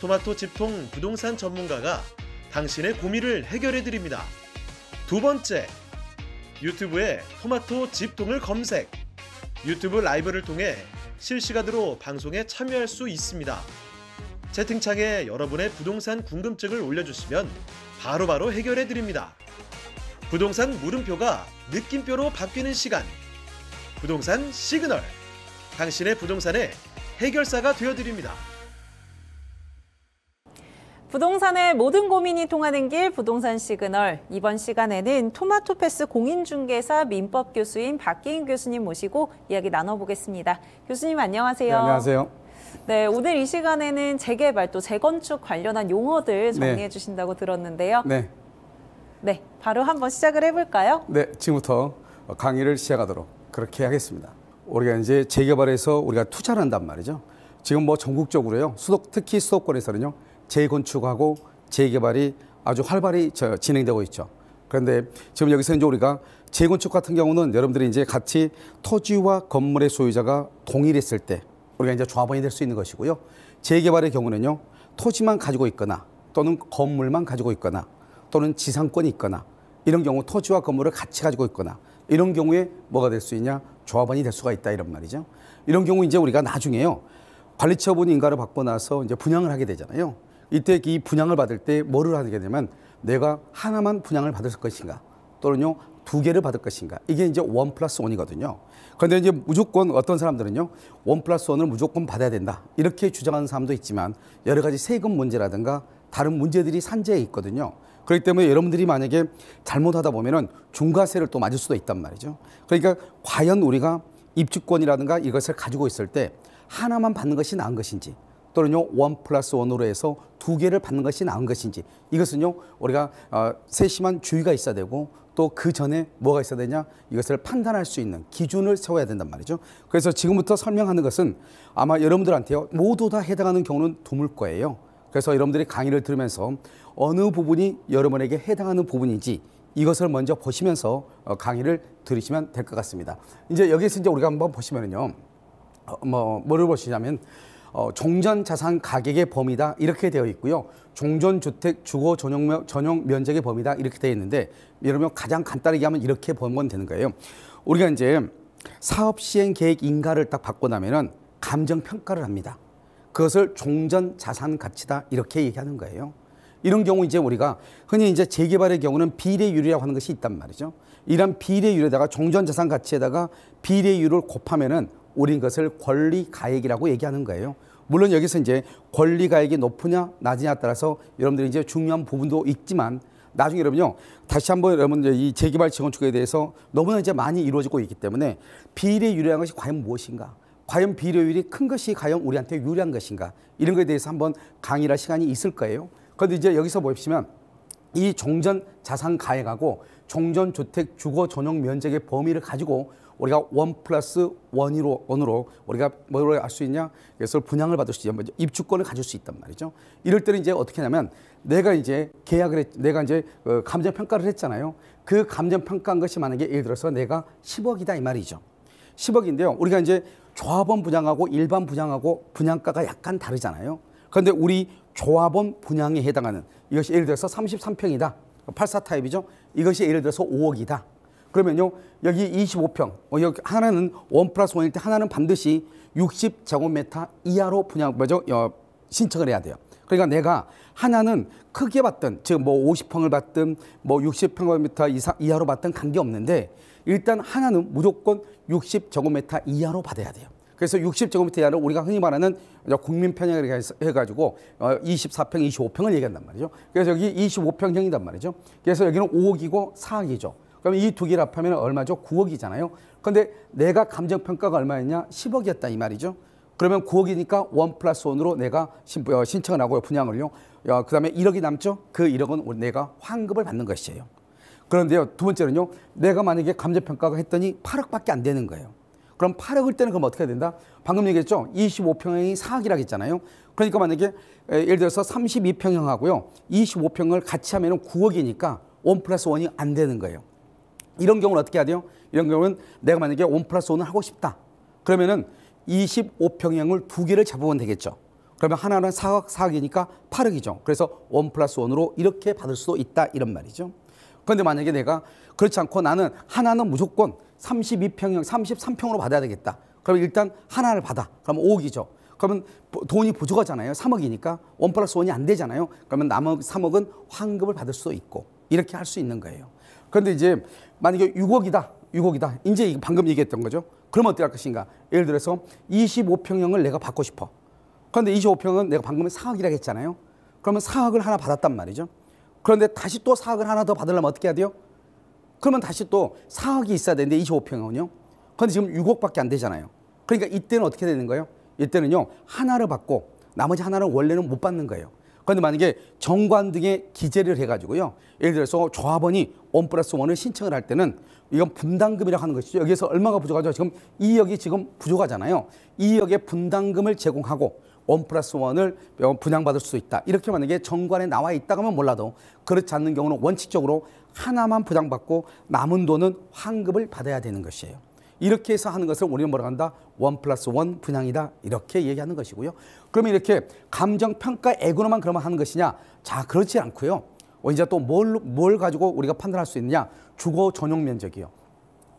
토마토 집통 부동산 전문가가 당신의 고민을 해결해드립니다. 두 번째, 유튜브에 토마토 집통을 검색. 유튜브 라이브를 통해 실시간으로 방송에 참여할 수 있습니다. 채팅창에 여러분의 부동산 궁금증을 올려주시면 바로바로 해결해드립니다. 부동산 물음표가 느낌표로 바뀌는 시간. 부동산 시그널. 당신의 부동산의 해결사가 되어드립니다. 부동산의 모든 고민이 통하는 길 부동산 시그널. 이번 시간에는 토마토패스 공인중개사 민법 교수인 박기인 교수님 모시고 이야기 나눠보겠습니다. 교수님 안녕하세요. 네, 안녕하세요. 네, 오늘 이 시간에는 재개발 또 재건축 관련한 용어들 정리해 네. 주신다고 들었는데요. 네, 네, 바로 한번 시작을 해볼까요? 네, 지금부터 강의를 시작하도록 그렇게 하겠습니다. 우리가 이제 재개발에서 우리가 투자를 한단 말이죠. 지금 뭐 전국적으로요, 특히 수도권에서는요, 재건축하고 재개발이 아주 활발히 진행되고 있죠. 그런데 지금 여기서 이제 우리가 재건축 같은 경우는 여러분들이 이제 같이 토지와 건물의 소유자가 동일했을 때 우리가 이제 조합원이 될 수 있는 것이고요. 재개발의 경우는요, 토지만 가지고 있거나 또는 건물만 가지고 있거나 또는 지상권이 있거나 이런 경우 토지와 건물을 같이 가지고 있거나 이런 경우에 뭐가 될 수 있냐? 조합원이 될 수가 있다 이런 말이죠. 이런 경우 이제 우리가 나중에요, 관리처분 인가를 받고 나서 이제 분양을 하게 되잖아요. 이때 이 분양을 받을 때 뭐를 하게 되면 내가 하나만 분양을 받을 것인가 또는요 2개를 받을 것인가, 이게 이제 1+1이거든요. 그런데 이제 무조건 어떤 사람들은요 1+1을 무조건 받아야 된다 이렇게 주장하는 사람도 있지만 여러 가지 세금 문제라든가 다른 문제들이 산재해 있거든요. 그렇기 때문에 여러분들이 만약에 잘못하다 보면은 중과세를 또 맞을 수도 있단 말이죠. 그러니까 과연 우리가 입주권이라든가 이것을 가지고 있을 때 하나만 받는 것이 나은 것인지 또는요 1+1으로 해서 2개를 받는 것이 나은 것인지, 이것은요 우리가 세심한 주의가 있어야 되고 또 그 전에 뭐가 있어야 되냐, 이것을 판단할 수 있는 기준을 세워야 된단 말이죠. 그래서 지금부터 설명하는 것은 아마 여러분들한테요 모두 다 해당하는 경우는 드물 거예요. 그래서 여러분들이 강의를 들으면서 어느 부분이 여러분에게 해당하는 부분인지 이것을 먼저 보시면서 강의를 들으시면 될 것 같습니다. 이제 여기서 이제 우리가 한번 보시면은요, 뭐를 보시냐면 종전자산 가격의 범위다 이렇게 되어 있고요. 종전주택 주거 전용 면적의 범위다 이렇게 되어 있는데, 여러분 가장 간단하게 하면 이렇게 보면 되는 거예요. 우리가 이제 사업 시행 계획 인가를 딱 받고 나면은 감정 평가를 합니다. 그것을 종전자산 가치다 이렇게 얘기하는 거예요. 이런 경우 이제 우리가 흔히 이제 재개발의 경우는 비례율이라고 하는 것이 있단 말이죠. 이런 비례율에다가 종전자산 가치에다가 비례율을 곱하면은 우린 것을 권리가액이라고 얘기하는 거예요. 물론 여기서 이제 권리가액이 높으냐 낮으냐에 따라서 여러분들이 이제 중요한 부분도 있지만 나중에 여러분요 다시 한번 여러분들 이 재개발 재건축에 대해서 너무나 이제 많이 이루어지고 있기 때문에 비례율이라는 것이 과연 무엇인가, 과연 비례율이 큰 것이 과연 우리한테 유리한 것인가, 이런 것에 대해서 한번 강의를 할 시간이 있을 거예요. 그런데 이제 여기서 보시면 이 종전자산가액하고 종전주택 주거 전용 면적의 범위를 가지고 우리가 1+1으로 우리가 뭐로 할 수 있냐, 그래서 분양을 받을 수 있냐, 입주권을 가질 수 있단 말이죠. 이럴 때는 이제 어떻게 하냐면 내가 이제 내가 이제 감정 평가를 했잖아요. 그 감정 평가한 것이 만약에 예를 들어서 내가 10억이다 이 말이죠. 10억인데요. 우리가 이제 조합원 분양하고 일반 분양하고 분양가가 약간 다르잖아요. 그런데 우리 조합원 분양에 해당하는 이것이 예를 들어서 33평이다. 84 타입이죠. 이것이 예를 들어서 5억이다. 그러면요 여기 25평, 여기 하나는 1+1일 때 하나는 반드시 60제곱미터 이하로 신청을 해야 돼요. 그러니까 내가 하나는 크게 받든 즉 뭐 50평을 받든 뭐 60평미터 이하로 받든 관계없는데 일단 하나는 무조건 60제곱미터 이하로 받아야 돼요. 그래서 60제곱미터 이하를 우리가 흔히 말하는 국민 편향을 해가지고 24평, 25평을 얘기한단 말이죠. 그래서 여기 25평형이란 말이죠. 그래서 여기는 5억이고 4억이죠. 그럼 이 두 개를 합하면 얼마죠? 9억이잖아요. 그런데 내가 감정평가가 얼마였냐? 10억이었다 이 말이죠. 그러면 9억이니까 1+1으로 내가 신청을 하고요. 분양을요. 그 다음에 1억이 남죠? 그 1억은 내가 환급을 받는 것이에요. 그런데요, 두 번째는요, 내가 만약에 감정평가가 했더니 8억밖에 안 되는 거예요. 그럼 8억일 때는 그럼 어떻게 해야 된다? 방금 얘기했죠? 25평형이 4억이라고 했잖아요. 그러니까 만약에 예를 들어서 32평형하고요, 25평을 같이 하면 9억이니까 1+1이 안 되는 거예요. 이런 경우는 어떻게 해야 돼요? 이런 경우는 내가 만약에 1+1을 하고 싶다. 그러면은 25평형을 2개를 잡으면 되겠죠. 그러면 하나는 4억, 4억이니까 8억이죠. 그래서 1+1으로 이렇게 받을 수도 있다 이런 말이죠. 그런데 만약에 내가 그렇지 않고 나는 하나는 무조건 32평형, 33평으로 받아야 되겠다. 그럼 일단 하나를 받아. 그럼 5억이죠. 그러면 돈이 부족하잖아요. 3억이니까 1+1이 안 되잖아요. 그러면 남은 3억은 환급을 받을 수도 있고 이렇게 할 수 있는 거예요. 그런데 이제 만약에 6억이다. 이제 이거 방금 얘기했던 거죠. 그러면 어떻게 할 것인가? 예를 들어서 25평형을 내가 받고 싶어. 그런데 25평은 내가 방금 4억이라고 했잖아요. 그러면 4억을 하나 받았단 말이죠. 그런데 다시 또 4억을 하나 더 받으려면 어떻게 해야 돼요? 그러면 다시 또 4억이 있어야 되는데 25평은요. 그런데 지금 6억밖에 안 되잖아요. 그러니까 이때는 어떻게 되는 거예요? 이때는요. 하나를 받고 나머지 하나는 원래는 못 받는 거예요. 그런데 만약에 정관 등의 기재를 해가지고요. 예를 들어서 조합원이 1+1을 신청을 할 때는 이건 분담금이라고 하는 것이죠. 여기서 얼마가 부족하죠? 지금 2억이 지금 부족하잖아요. 2억의 분담금을 제공하고 1+1을 분양받을 수 있다. 이렇게 만약에 정관에 나와 있다고 하면 몰라도 그렇지 않는 경우는 원칙적으로 하나만 분양받고 남은 돈은 환급을 받아야 되는 것이에요. 이렇게 해서 하는 것을 우리는 뭐라고 한다? 1+1 분양이다. 이렇게 얘기하는 것이고요. 그러면 이렇게 감정평가액으로만 그러면 하는 것이냐? 자, 그렇지 않고요. 이제 또 뭘 가지고 우리가 판단할 수 있느냐? 주거 전용 면적이요.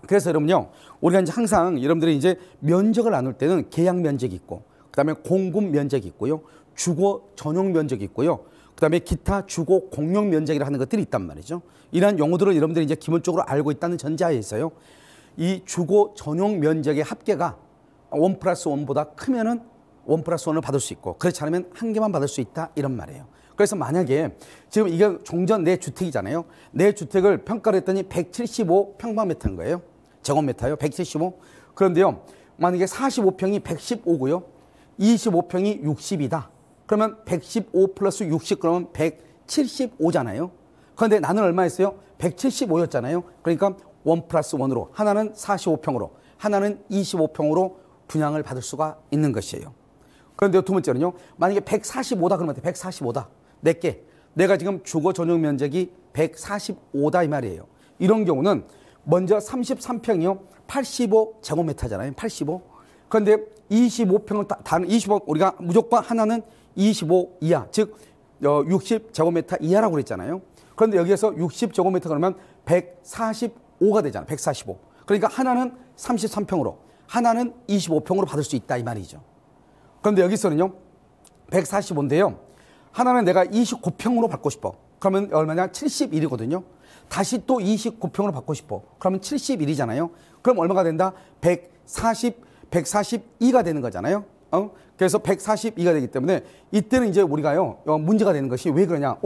그래서 여러분요, 우리가 이제 항상 여러분들이 이제 면적을 나눌 때는 계약 면적이 있고, 그다음에 공급 면적이 있고요, 주거 전용 면적이 있고요, 그다음에 기타 주거 공용 면적이라 하는 것들이 있단 말이죠. 이러한 용어들을 여러분들이 이제 기본적으로 알고 있다는 전제하에서요. 이 주거 전용 면적의 합계가 1+1보다 크면은 1+1을 받을 수 있고, 그렇지 않으면 한 개만 받을 수 있다 이런 말이에요. 그래서 만약에 지금 이게 종전 내 주택이잖아요. 내 주택을 평가를 했더니 175평방미터인 거예요. 제곱미터요. 175. 그런데요. 만약에 45평이 115고요. 25평이 60이다. 그러면 115 플러스 60 그러면 175잖아요. 그런데 나는 얼마 했어요? 175였잖아요. 그러니까 1+1으로 하나는 45평으로 하나는 25평으로 분양을 받을 수가 있는 것이에요. 그런데 두 번째는요. 만약에 145다 그러면 145다. 내가 지금 주거 전용 면적이 145다 이 말이에요. 이런 경우는 먼저 33평이요. 85제곱미터잖아요. 85. 그런데 25평은 다른 25 우리가 무조건 하나는 25 이하, 즉 60제곱미터 이하라고 그랬잖아요. 그런데 여기에서 60제곱미터 그러면 145가 되잖아요. 145. 그러니까 하나는 33평으로 하나는 25평으로 받을 수 있다 이 말이죠. 그런데 여기서는요. 145인데요. 하나는 내가 29평으로 받고 싶어. 그러면 얼마냐? 71이거든요. 다시 또 29평으로 받고 싶어. 그러면 71이잖아요. 그럼 얼마가 된다? 142가 되는 거잖아요. 그래서 142가 되기 때문에 이때는 이제 우리가요. 문제가 되는 것이 왜 그러냐?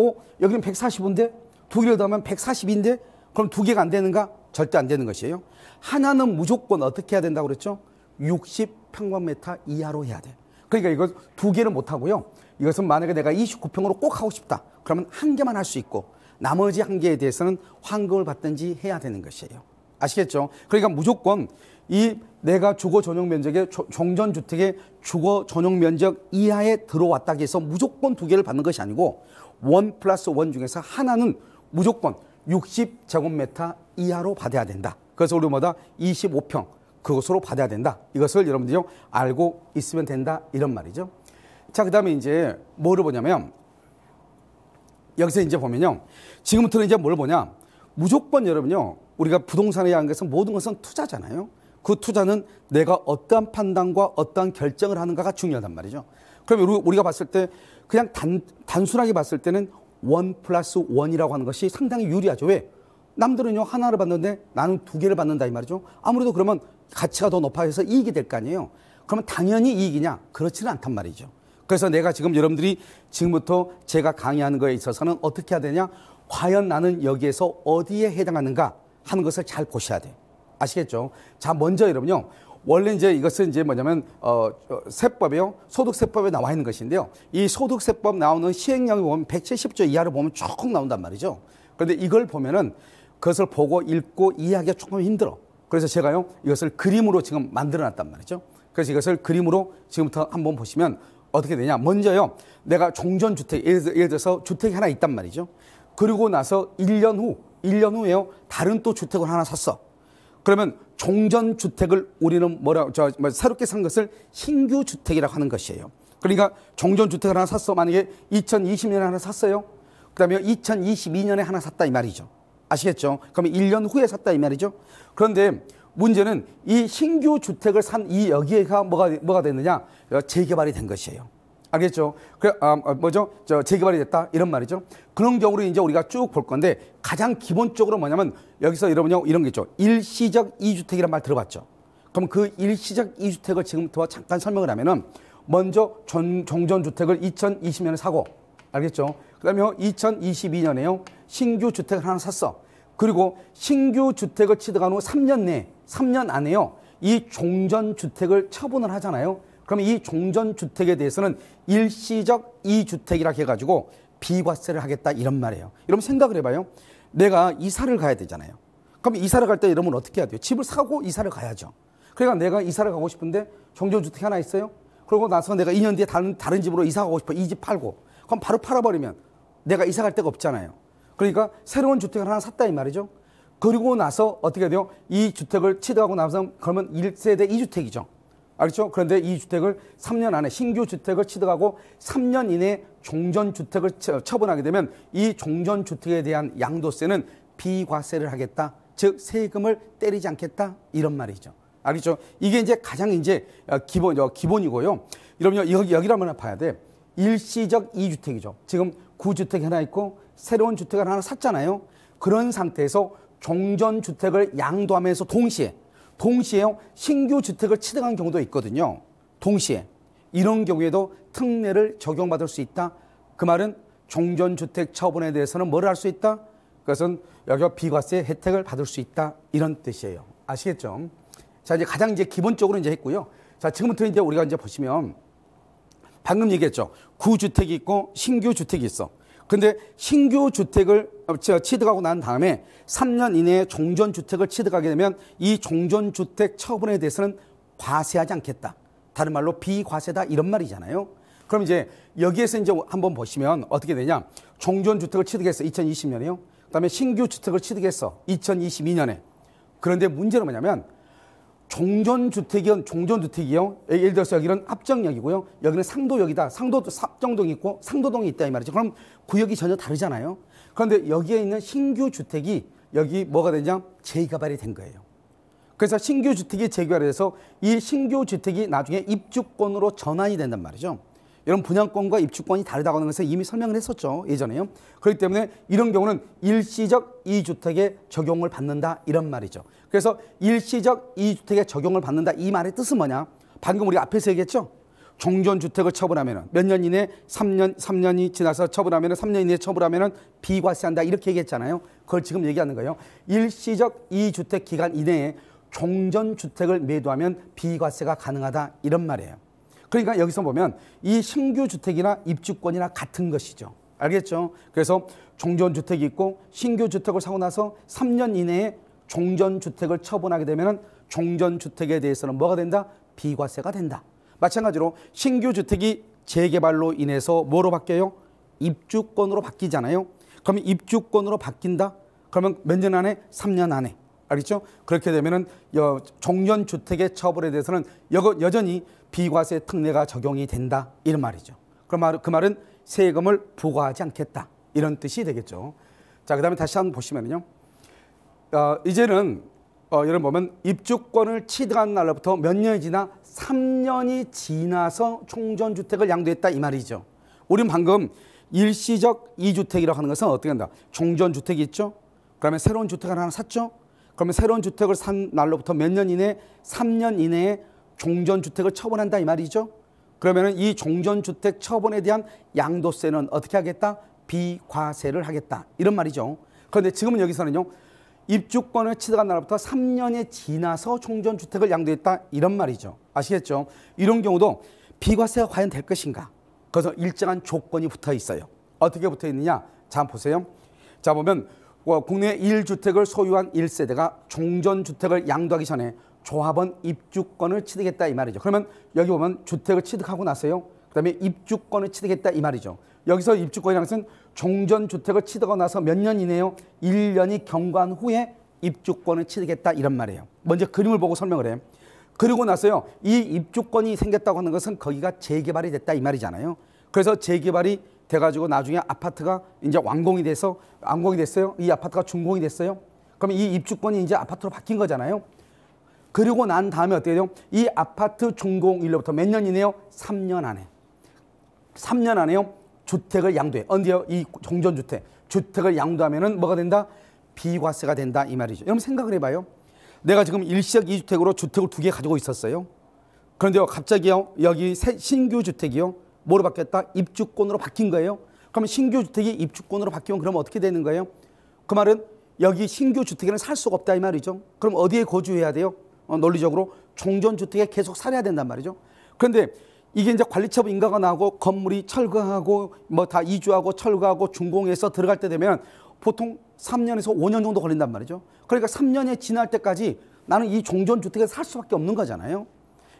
여기는 145인데 두 개를 더하면 142인데 그럼 두 개가 안 되는가? 절대 안 되는 것이에요. 하나는 무조건 어떻게 해야 된다고 그랬죠? 60평방미터 이하로 해야 돼. 그러니까 이거 두 개는 못 하고요. 이것은 만약에 내가 29평으로 꼭 하고 싶다. 그러면 한 개만 할 수 있고 나머지 한 개에 대해서는 환급을 받든지 해야 되는 것이에요. 아시겠죠? 그러니까 무조건 이 내가 주거 전용 면적의 종전주택의 주거 전용 면적 이하에 들어왔다고 해서 무조건 두 개를 받는 것이 아니고 1+1 중에서 하나는 무조건 60제곱미터 이하로 받아야 된다. 그래서 우리마다 25평 그것으로 받아야 된다. 이것을 여러분들이 알고 있으면 된다. 이런 말이죠. 자, 그 다음에 이제 뭐를 보냐면 여기서 이제 보면요. 지금부터는 이제 뭘 보냐. 무조건 여러분요. 우리가 부동산에 대한 것은 모든 것은 투자잖아요. 그 투자는 내가 어떠한 판단과 어떠한 결정을 하는가가 중요하단 말이죠. 그럼 우리가 봤을 때 그냥 단순하게 봤을 때는 1+1이라고 하는 것이 상당히 유리하죠. 왜? 남들은요 하나를 받는데 나는 두 개를 받는다 이 말이죠. 아무래도 그러면 가치가 더 높아져서 이익이 될 거 아니에요. 그러면 당연히 이익이냐? 그렇지는 않단 말이죠. 그래서 내가 지금 여러분들이 지금부터 제가 강의하는 거에 있어서는 어떻게 해야 되냐? 과연 나는 여기에서 어디에 해당하는가 하는 것을 잘 보셔야 돼요. 아시겠죠? 자, 먼저 여러분요. 원래 이제 이것은 이제 뭐냐면 세법이요. 소득세법에 나와 있는 것인데요. 이 소득세법 나오는 시행령을 보면 170조 이하를 보면 쭉 나온단 말이죠. 그런데 이걸 보면은 그것을 보고 읽고 이해하기가 조금 힘들어. 그래서 제가요. 이것을 그림으로 지금 만들어 놨단 말이죠. 그래서 이것을 그림으로 지금부터 한번 보시면 어떻게 되냐. 먼저요. 내가 종전주택, 예를 들어서 주택이 하나 있단 말이죠. 그리고 나서 1년 후에요. 다른 또 주택을 하나 샀어. 그러면 종전주택을 우리는 새롭게 산 것을 신규 주택이라고 하는 것이에요. 그러니까 종전주택을 하나 샀어. 만약에 2020년에 하나 샀어요. 그 다음에 2022년에 하나 샀다 이 말이죠. 아시겠죠? 그러면 1년 후에 샀다 이 말이죠. 그런데 문제는 이 신규 주택을 산 이 여기에가 뭐가 되느냐? 재개발이 된 것이에요. 알겠죠? 뭐죠? 재개발이 됐다 이런 말이죠. 그런 경우를 이제 우리가 쭉 볼 건데 가장 기본적으로 뭐냐면 여기서 여러분요 이런 게 있죠. 일시적 이주택이란 말 들어봤죠? 그럼 그 일시적 이주택을 지금부터 잠깐 설명을 하면은 먼저 종전주택을 2020년에 사고 알겠죠? 그다음에 2022년에요 신규 주택을 하나 샀어. 그리고 신규 주택을 취득한 후 3년 안에요 이 종전주택을 처분을 하잖아요. 그러면 이 종전주택에 대해서는 일시적 이주택이라 해가지고 비과세를 하겠다 이런 말이에요. 여러분 생각을 해봐요. 내가 이사를 가야 되잖아요. 그럼 이사를 갈 때 여러분 어떻게 해야 돼요? 집을 사고 이사를 가야죠. 그러니까 내가 이사를 가고 싶은데 종전주택이 하나 있어요. 그러고 나서 내가 2년 뒤에 다른 집으로 이사 가고 싶어. 이 집 팔고. 그럼 바로 팔아버리면 내가 이사 갈 데가 없잖아요. 그러니까 새로운 주택을 하나 샀다 이 말이죠. 그리고 나서 어떻게 돼요? 이 주택을 취득하고 나서 그러면 1세대 2주택이죠. 알겠죠? 그런데 이 주택을 3년 안에 신규 주택을 취득하고 3년 이내에 종전주택을 처분하게 되면 이 종전주택에 대한 양도세는 비과세를 하겠다. 즉 세금을 때리지 않겠다 이런 말이죠. 알겠죠? 이게 이제 가장 이제 기본이고요. 여러분 여기를 한번 봐야 돼. 일시적 2주택이죠. 지금 구주택 하나 있고 새로운 주택을 하나 샀잖아요. 그런 상태에서 종전주택을 양도하면서 동시에 신규 주택을 취득한 경우도 있거든요. 동시에 이런 경우에도 특례를 적용받을 수 있다. 그 말은 종전주택 처분에 대해서는 뭘 할 수 있다? 그것은 여기 비과세 혜택을 받을 수 있다. 이런 뜻이에요. 아시겠죠? 자, 이제 가장 이제 기본적으로 이제 했고요. 자, 지금부터 이제 우리가 이제 보시면 방금 얘기했죠. 구주택이 있고 신규 주택이 있어. 근데 신규 주택을 취득하고 난 다음에 3년 이내에 종전주택을 취득하게 되면 이 종전주택 처분에 대해서는 과세하지 않겠다. 다른 말로 비과세다 이런 말이잖아요. 그럼 이제 여기에서 이제 한번 보시면 어떻게 되냐. 종전주택을 취득했어. 2020년에요. 그다음에 신규 주택을 취득했어. 2022년에. 그런데 문제는 뭐냐면 종전주택이요. 예를 들어서 여기는 합정역이고요. 여기는 상도역이다. 상도도 합정동이 있고 상도동이 있다 이 말이죠. 그럼 구역이 전혀 다르잖아요. 그런데 여기에 있는 신규 주택이 여기 뭐가 되냐? 재개발이 된 거예요. 그래서 신규 주택이 재개발이 돼서 이 신규 주택이 나중에 입주권으로 전환이 된단 말이죠. 이런 분양권과 입주권이 다르다고 하는 것을 이미 설명을 했었죠. 예전에요. 그렇기 때문에 이런 경우는 일시적 2주택에 적용을 받는다 이런 말이죠. 그래서 일시적 2주택에 적용을 받는다 이 말의 뜻은 뭐냐? 방금 우리 앞에서 얘기했죠. 종전주택을 처분하면 몇 년 이내에 3년이 지나서 처분하면 3년 이내에 처분하면 비과세한다 이렇게 얘기했잖아요. 그걸 지금 얘기하는 거예요. 일시적 2주택 기간 이내에 종전주택을 매도하면 비과세가 가능하다 이런 말이에요. 그러니까 여기서 보면 이 신규 주택이나 입주권이나 같은 것이죠. 알겠죠? 그래서 종전주택이 있고 신규 주택을 사고 나서 3년 이내에 종전주택을 처분하게 되면 종전주택에 대해서는 뭐가 된다? 비과세가 된다. 마찬가지로 신규 주택이 재개발로 인해서 뭐로 바뀌어요? 입주권으로 바뀌잖아요. 그러면 입주권으로 바뀐다? 그러면 몇 년 안에? 3년 안에. 알겠죠? 그렇게 되면은 종전주택의 처분에 대해서는 여전히 비과세 특례가 적용이 된다 이런 말이죠. 그 말은 세금을 부과하지 않겠다 이런 뜻이 되겠죠. 자, 그다음에 다시 한번 보시면요. 이제는 여러분 보면 입주권을 취득한 날로부터 몇 년이 지나 3년이 지나서 종전주택을 양도했다 이 말이죠. 우리는 방금 일시적 2주택이라고 하는 것은 어떻게 한다? 종전주택이 있죠. 그러면 새로운 주택을 하나 샀죠. 그러면 새로운 주택을 산 날로부터 몇 년 이내, 3년 이내에 종전주택을 처분한다 이 말이죠. 그러면 이 종전주택 처분에 대한 양도세는 어떻게 하겠다? 비과세를 하겠다 이런 말이죠. 그런데 지금은 여기서는요. 입주권을 취득한 날부터 3년이 지나서 종전주택을 양도했다 이런 말이죠. 아시겠죠? 이런 경우도 비과세가 과연 될 것인가? 그래서 일정한 조건이 붙어 있어요. 어떻게 붙어 있느냐? 자, 한번 보세요. 자, 보면 국내 1주택을 소유한 1세대가 종전주택을 양도하기 전에 조합원 입주권을 취득했다 이 말이죠. 그러면 여기 보면 주택을 취득하고 나서요. 그다음에 입주권을 취득했다 이 말이죠. 여기서 입주권이라는 것은 종전주택을 취득하고 나서 몇 년 이내요? 1년이 경과한 후에 입주권을 취득했다 이런 말이에요. 먼저 그림을 보고 설명을 해요. 그리고 나서요. 이 입주권이 생겼다고 하는 것은 거기가 재개발이 됐다 이 말이잖아요. 그래서 재개발이 돼가지고 나중에 아파트가 이제 완공이 됐어요. 이 아파트가 준공이 됐어요. 그러면 이 입주권이 이제 아파트로 바뀐 거잖아요. 그리고 난 다음에 어떻게 돼요? 이 아파트 준공일로부터 몇 년 이내요? 3년 안에. 3년 안에요 주택을 양도해. 언제요? 이 종전주택 주택을 양도하면은 뭐가 된다? 비과세가 된다 이 말이죠. 여러분 생각을 해봐요. 내가 지금 일시적 2주택으로 주택을 2개 가지고 있었어요. 그런데요 갑자기요 여기 신규 주택이요 뭐로 바뀌었다? 입주권으로 바뀐 거예요. 그러면 신규 주택이 입주권으로 바뀌면 그럼 어떻게 되는 거예요? 그 말은 여기 신규 주택에는 살 수가 없다 이 말이죠. 그럼 어디에 거주해야 돼요? 논리적으로 종전주택에 계속 살아야 된단 말이죠. 그런데 이게 이제 관리처분 인가가 나고 건물이 철거하고 뭐 다 이주하고 철거하고 준공해서 들어갈 때 되면 보통 3년에서 5년 정도 걸린단 말이죠. 그러니까 3년이 지날 때까지 나는 이 종전주택에 살 수밖에 없는 거잖아요.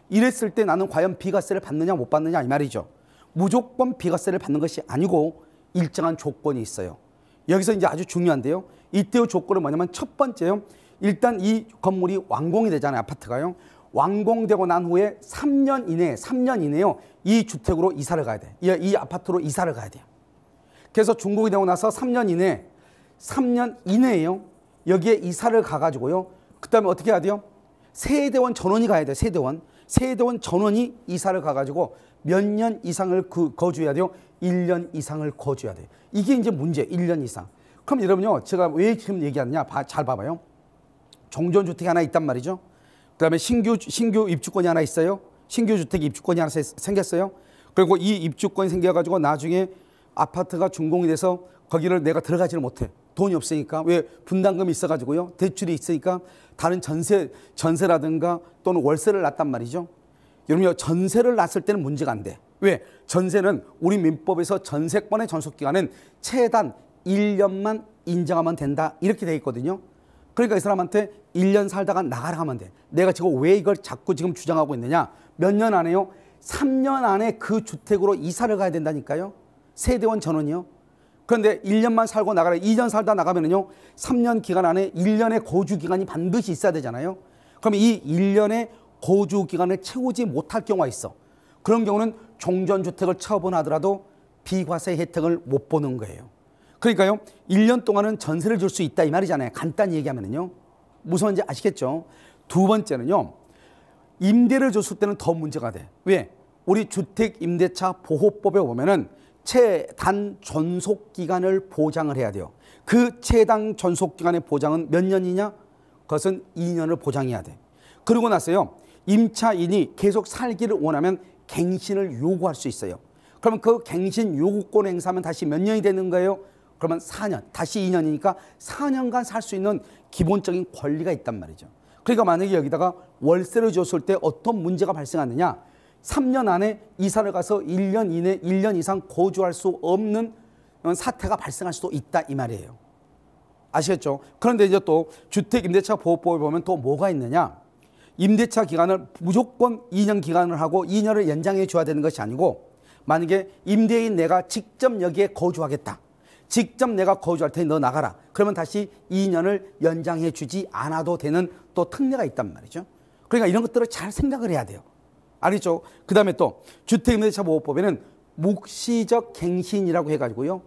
이랬을 때 나는 과연 비과세를 받느냐 못 받느냐 이 말이죠. 무조건 비과세를 받는 것이 아니고 일정한 조건이 있어요. 여기서 이제 아주 중요한데요. 이때의 조건은 뭐냐면 첫 번째요. 일단 이 건물이 완공이 되잖아요. 아파트가요. 완공되고 난 후에 3년 이내에요. 이 주택으로 이사를 가야 돼. 이 아파트로 이사를 가야 돼요. 그래서 준공이 되고 나서 3년 이내에요. 여기에 이사를 가가지고요. 그 다음에 어떻게 해야 돼요? 세대원 전원이 가야 돼요. 세대원 전원이 이사를 가가지고 몇 년 이상을 거주해야 돼요? 1년 이상을 거주해야 돼요. 이게 이제 문제, 1년 이상. 그럼 여러분요, 제가 왜 지금 얘기하느냐? 잘 봐봐요. 종전주택이 하나 있단 말이죠. 그 다음에 신규 입주권이 하나 있어요. 신규 주택 입주권이 하나 생겼어요. 그리고 이 입주권이 생겨가지고 나중에 아파트가 준공이 돼서 거기를 내가 들어가지를 못해. 돈이 없으니까. 왜? 분담금이 있어가지고요. 대출이 있으니까 다른 전세라든가 또는 월세를 놨단 말이죠. 여러분요, 전세를 놨을 때는 문제가 안 돼. 왜? 전세는 우리 민법에서 전세권의 전속기간은 최단 1년만 인정하면 된다. 이렇게 돼 있거든요. 그러니까 이 사람한테 1년 살다가 나가라 하면 돼. 내가 지금 왜 이걸 자꾸 지금 주장하고 있느냐? 몇 년 안에요? 3년 안에 그 주택으로 이사를 가야 된다니까요. 세대원 전원이요. 그런데 1년만 살고 나가라. 2년 살다 나가면은요. 3년 기간 안에 1년의 거주 기간이 반드시 있어야 되잖아요. 그럼 이 1년의 거주 기간을 채우지 못할 경우가 있어. 그런 경우는 종전주택을 처분하더라도 비과세 혜택을 못 보는 거예요. 그러니까요, 1년 동안은 전세를 줄 수 있다 이 말이잖아요. 간단히 얘기하면요. 무슨 말인지 아시겠죠? 두 번째는요, 임대를 줬을 때는 더 문제가 돼. 왜? 우리 주택임대차 보호법에 보면은 최단 존속기간을 보장을 해야 돼요. 그 최단 존속기간의 보장은 몇 년이냐? 그것은 2년을 보장해야 돼. 그러고 나서요, 임차인이 계속 살기를 원하면 갱신을 요구할 수 있어요. 그러면 그 갱신 요구권 행사하면 다시 몇 년이 되는 거예요? 그러면 4년, 다시 2년이니까 4년간 살 수 있는 기본적인 권리가 있단 말이죠. 그러니까 만약에 여기다가 월세를 줬을 때 어떤 문제가 발생하느냐? 3년 안에 이사를 가서 1년 이내 1년 이상 거주할 수 없는 사태가 발생할 수도 있다 이 말이에요. 아시겠죠? 그런데 이제 또 주택임대차 보호법에 보면 또 뭐가 있느냐? 임대차 기간을 무조건 2년 기간을 하고 2년을 연장해 줘야 되는 것이 아니고, 만약에 임대인 내가 직접 여기에 거주하겠다. 직접 내가 거주할 테니 너 나가라. 그러면 다시 2년을 연장해 주지 않아도 되는 또 특례가 있단 말이죠. 그러니까 이런 것들을 잘 생각을 해야 돼요. 알겠죠? 그 다음에 또 주택임대차 보호법에는 묵시적 갱신이라고 해가지고요.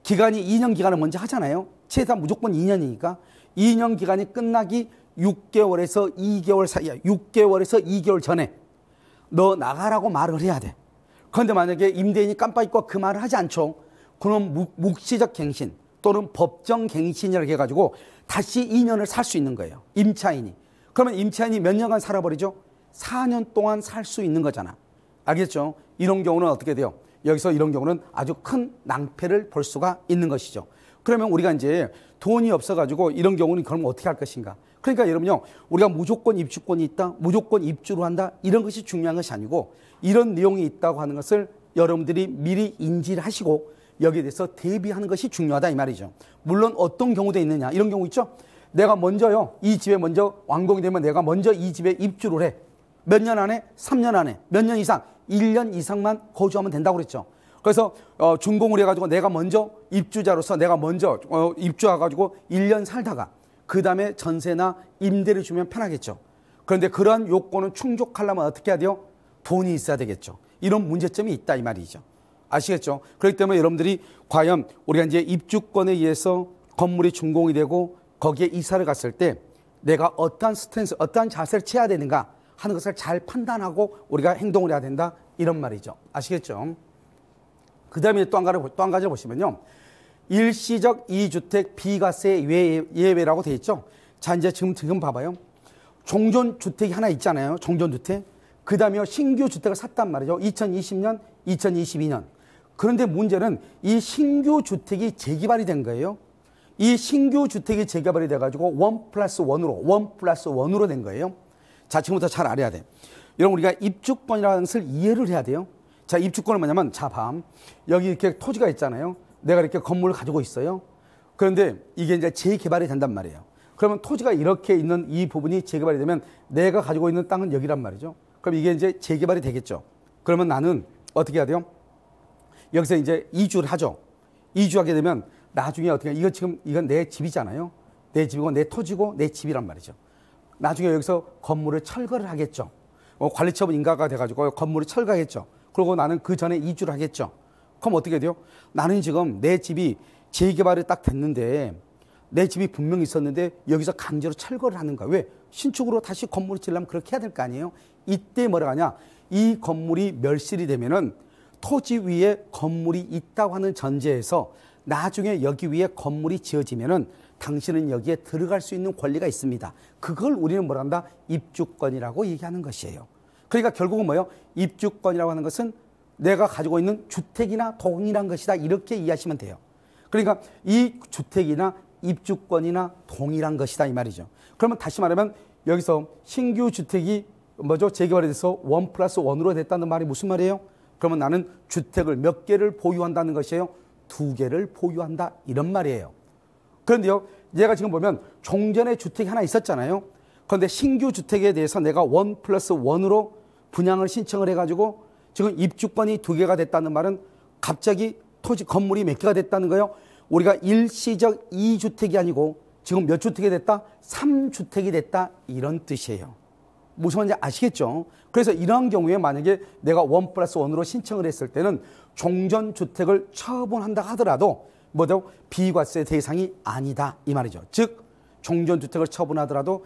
기간이 2년 기간을 먼저 하잖아요. 최소한 무조건 2년이니까 2년 기간이 끝나기 6개월에서 2개월 사이야. 6개월에서 2개월 전에 너 나가라고 말을 해야 돼. 그런데 만약에 임대인이 깜빡 잊고 그 말을 하지 않죠. 그럼 묵시적 갱신 또는 법정 갱신이라고 해가지고 다시 2년을 살 수 있는 거예요. 임차인이. 그러면 임차인이 몇 년간 살아버리죠? 4년 동안 살 수 있는 거잖아. 알겠죠? 이런 경우는 어떻게 돼요? 여기서 이런 경우는 아주 큰 낭패를 볼 수가 있는 것이죠. 그러면 우리가 이제 돈이 없어가지고 이런 경우는 그럼 어떻게 할 것인가? 그러니까 여러분요, 우리가 무조건 입주권이 있다, 무조건 입주를 한다, 이런 것이 중요한 것이 아니고, 이런 내용이 있다고 하는 것을 여러분들이 미리 인지를 하시고 여기에 대해서 대비하는 것이 중요하다 이 말이죠. 물론 어떤 경우도 있느냐, 이런 경우 있죠. 내가 먼저요, 이 집에 먼저 완공이 되면 내가 먼저 이 집에 입주를 해. 몇 년 안에? 3년 안에. 몇 년 이상? 1년 이상만 거주하면 된다고 그랬죠. 그래서 준공을 해가지고 내가 먼저 입주자로서 내가 먼저 입주해가지고 1년 살다가 그 다음에 전세나 임대를 주면 편하겠죠. 그런데 그러한 요건은 충족하려면 어떻게 해야 돼요? 돈이 있어야 되겠죠. 이런 문제점이 있다 이 말이죠. 아시겠죠? 그렇기 때문에 여러분들이 과연 우리가 이제 입주권에 의해서 건물이 준공이 되고 거기에 이사를 갔을 때 내가 어떠한 스탠스, 어떠한 자세를 취해야 되는가 하는 것을 잘 판단하고 우리가 행동을 해야 된다 이런 말이죠. 아시겠죠? 그 다음에 또 한 가지를 보시면요. 일시적 2주택 비과세 예외라고 돼 있죠. 자, 이제 지금 봐봐요. 종전주택이 하나 있잖아요. 종전주택. 그 다음에 신규 주택을 샀단 말이죠. 2020년, 2022년. 그런데 문제는 이 신규 주택이 재개발이 된 거예요. 이 신규 주택이 재개발이 돼가지고 1+1으로 된 거예요. 자, 지금부터 잘 알아야 돼. 여러분, 우리가 입주권이라는 것을 이해를 해야 돼요. 자, 입주권은 뭐냐면, 자, 여기 이렇게 토지가 있잖아요. 내가 이렇게 건물을 가지고 있어요. 그런데 이게 이제 재개발이 된단 말이에요. 그러면 토지가 이렇게 있는 이 부분이 재개발이 되면 내가 가지고 있는 땅은 여기란 말이죠. 그럼 이게 이제 재개발이 되겠죠. 그러면 나는 어떻게 해야 돼요? 여기서 이제 이주를 하죠. 이주하게 되면 나중에 어떻게, 이건 내 집이잖아요. 내 집이고 내 토지고 내 집이란 말이죠. 나중에 여기서 건물을 철거를 하겠죠. 관리처분 인가가 돼가지고 건물을 철거하겠죠. 그리고 나는 그 전에 이주를 하겠죠. 그럼 어떻게 돼요? 나는 지금 내 집이 재개발이 딱 됐는데 내 집이 분명히 있었는데 여기서 강제로 철거를 하는 거야. 왜? 신축으로 다시 건물을 지으려면 그렇게 해야 될 거 아니에요? 이때 뭐라 하냐? 이 건물이 멸실이 되면은 토지 위에 건물이 있다고 하는 전제에서 나중에 여기 위에 건물이 지어지면은 당신은 여기에 들어갈 수 있는 권리가 있습니다. 그걸 우리는 뭐라 한다? 입주권이라고 얘기하는 것이에요. 그러니까 결국은 뭐예요? 입주권이라고 하는 것은 내가 가지고 있는 주택이나 동이란 것이다. 이렇게 이해하시면 돼요. 그러니까 이 주택이나 입주권이나 동일한 것이다 이 말이죠. 그러면 다시 말하면 여기서 신규 주택이 재개발이 돼서 1+1으로 됐다는 말이 무슨 말이에요? 그러면 나는 주택을 몇 개를 보유한다는 것이에요? 2개를 보유한다 이런 말이에요. 그런데요, 얘가 지금 보면 종전에 주택이 하나 있었잖아요. 그런데 신규 주택에 대해서 내가 1+1으로 분양을 신청을 해가지고 지금 입주권이 2개가 됐다는 말은 갑자기 토지 건물이 몇 개가 됐다는 거예요? 우리가 일시적 2주택이 아니고 지금 몇 주택이 됐다? 3주택이 됐다 이런 뜻이에요. 무슨 말인지 아시겠죠? 그래서 이러한 경우에 만약에 내가 1+1으로 신청을 했을 때는 종전주택을 처분한다 하더라도 비과세 대상이 아니다 이 말이죠. 즉 종전주택을 처분하더라도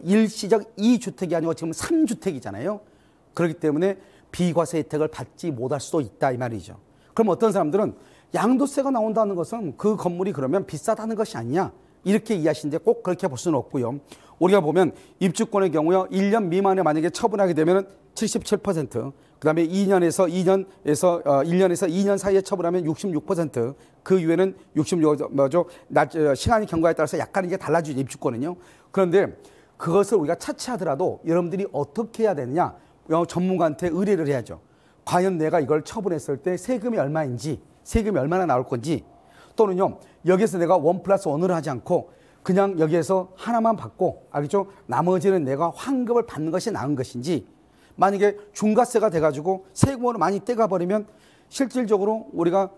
일시적 2주택이 아니고 지금 3주택이잖아요. 그렇기 때문에 비과세 혜택을 받지 못할 수도 있다 이 말이죠. 그럼 어떤 사람들은 양도세가 나온다는 것은 그 건물이 그러면 비싸다는 것이 아니냐 이렇게 이해하시는데 꼭 그렇게 볼 수는 없고요. 우리가 보면 입주권의 경우요 1년 미만에 만약에 처분하게 되면 77%, 그다음에 1년에서 2년 사이에 처분하면 66%, 그 이후에는 66 시간이 경과에 따라서 약간 이게 달라지죠 입주권은요. 그런데 그것을 우리가 차치하더라도 여러분들이 어떻게 해야 되느냐? 전문가한테 의뢰를 해야죠. 과연 내가 이걸 처분했을 때 세금이 얼마인지, 세금이 얼마나 나올 건지, 또는요 여기에서 내가 1+1을 하지 않고 그냥 여기에서 하나만 받고, 알겠죠? 나머지는 내가 환급을 받는 것이 나은 것인지, 만약에 중과세가 돼가지고 세금으로 많이 떼가버리면 실질적으로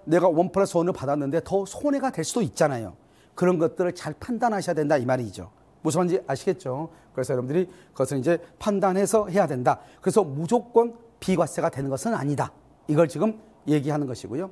내가 1+1을 받았는데 더 손해가 될 수도 있잖아요. 그런 것들을 잘 판단하셔야 된다 이 말이죠. 무슨 말인지 아시겠죠? 그래서 여러분들이 그것을 이제 판단해서 해야 된다. 그래서 무조건 비과세가 되는 것은 아니다. 이걸 지금 얘기하는 것이고요.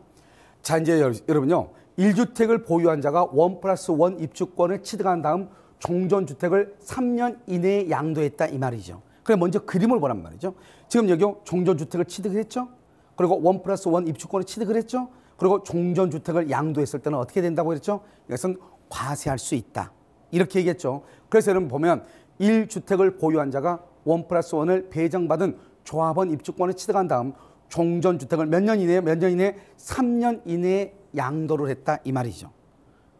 자, 이제 여러분요. 1주택을 보유한 자가 1+1 입주권을 취득한 다음 종전주택을 3년 이내에 양도했다 이 말이죠. 그래 먼저 그림을 보란 말이죠. 지금 여기 종전주택을 취득을 했죠. 그리고 1+1 입주권을 취득을 했죠. 그리고 종전주택을 양도했을 때는 어떻게 된다고 그랬죠? 이것은 과세할 수 있다. 이렇게 얘기했죠. 그래서 여러분 보면 1주택을 보유한 자가 1+1을 배정받은 조합원 입주권을 취득한 다음 종전주택을 몇 년 이내에 3년 이내에 양도를 했다 이 말이죠.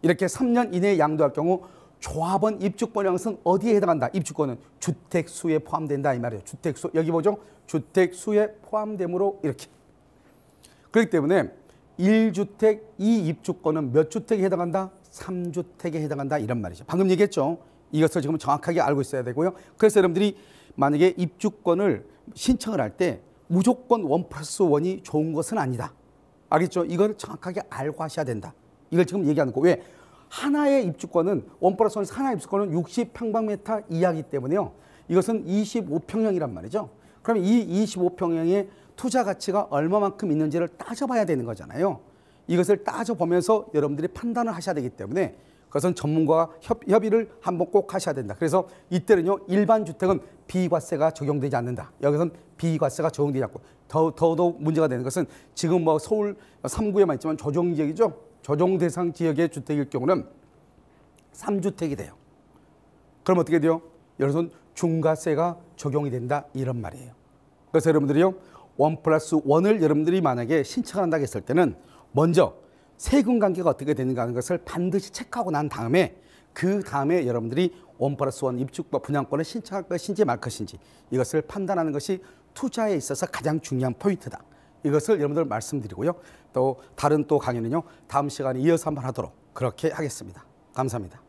이렇게 3년 이내에 양도할 경우 조합원 입주권이라는 것은 어디에 해당한다? 입주권은 주택수에 포함된다 이 말이에요. 주택수 여기 보죠. 주택수에 포함되므로 이렇게. 그렇기 때문에 1주택 이 입주권은 몇 주택에 해당한다? 3주택에 해당한다 이런 말이죠. 방금 얘기했죠. 이것을 지금 정확하게 알고 있어야 되고요. 그래서 여러분들이 만약에 입주권을 신청을 할 때 무조건 1+1이 좋은 것은 아니다. 알겠죠? 이걸 정확하게 알고 하셔야 된다. 이걸 지금 얘기하는 거. 왜? 하나의 입주권은 1+1에서 하나의 입주권은 60평방미터 이하이기 때문에요. 이것은 25평형이란 말이죠. 그럼 이 25평형의 투자 가치가 얼마만큼 있는지를 따져봐야 되는 거잖아요. 이것을 따져보면서 여러분들이 판단을 하셔야 되기 때문에 그것은 전문가와 협의를 한번 꼭 하셔야 된다. 그래서 이때는요, 일반 주택은 비과세가 적용되지 않는다. 여기서는 비과세가 적용되지 않고 더더욱 문제가 되는 것은 지금 뭐 서울 3구에만 있지만 조정 지역이죠. 조정 대상 지역의 주택일 경우는 3주택이 돼요. 그럼 어떻게 돼요? 여기서는 중과세가 적용이 된다 이런 말이에요. 그래서 여러분들이요, 1+1을 여러분들이 만약에 신청한다고 했을 때는 먼저 세금 관계가 어떻게 되는가 하는 것을 반드시 체크하고 난 다음에 그 다음에 여러분들이 1+1 입주권 분양권을 신청할 것인지 말 것인지 이것을 판단하는 것이 투자에 있어서 가장 중요한 포인트다. 이것을 여러분들 말씀드리고요. 또 다른 또 강의는요, 다음 시간에 이어서 한번 하도록 그렇게 하겠습니다. 감사합니다.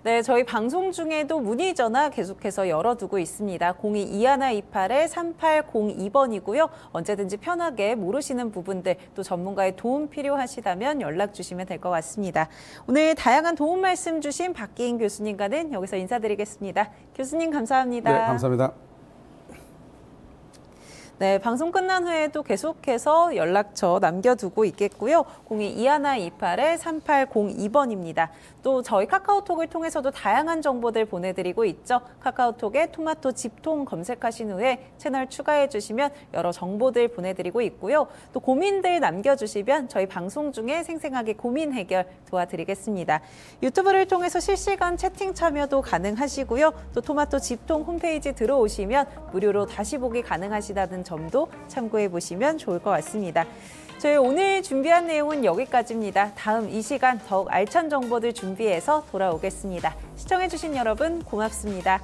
네, 저희 방송 중에도 문의 전화 계속해서 열어두고 있습니다. 0221-3802번이고요. 언제든지 편하게 모르시는 부분들 또 전문가의 도움 필요하시다면 연락 주시면 될 것 같습니다. 오늘 다양한 도움 말씀 주신 박기인 교수님과는 여기서 인사드리겠습니다. 교수님 감사합니다. 네, 감사합니다. 네, 방송 끝난 후에도 계속해서 연락처 남겨두고 있겠고요. 0221-2802번입니다. 또 저희 카카오톡을 통해서도 다양한 정보들 보내드리고 있죠. 카카오톡에 토마토 집통 검색하신 후에 채널 추가해 주시면 여러 정보들 보내드리고 있고요. 또 고민들 남겨주시면 저희 방송 중에 생생하게 고민 해결 도와드리겠습니다. 유튜브를 통해서 실시간 채팅 참여도 가능하시고요. 또 토마토 집통 홈페이지 들어오시면 무료로 다시 보기 가능하시다는 점도 참고해 보시면 좋을 것 같습니다. 저희 오늘 준비한 내용은 여기까지입니다. 다음 이 시간 더욱 알찬 정보들 준비해서 돌아오겠습니다. 시청해 주신 여러분 고맙습니다.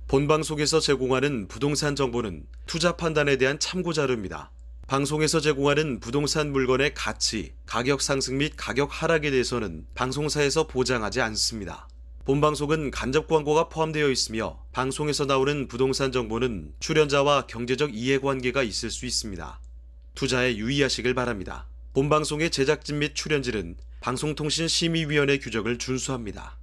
본방송에서 제공하는 부동산 정보는 투자 판단에 대한 참고 자료입니다. 방송에서 제공하는 부동산 물건의 가치, 가격 상승 및 가격 하락에 대해서는 방송사에서 보장하지 않습니다. 본방송은 간접 광고가 포함되어 있으며 방송에서 나오는 부동산 정보는 출연자와 경제적 이해관계가 있을 수 있습니다. 투자에 유의하시길 바랍니다. 본방송의 제작진 및 출연진은 방송통신심의위원회 규정을 준수합니다.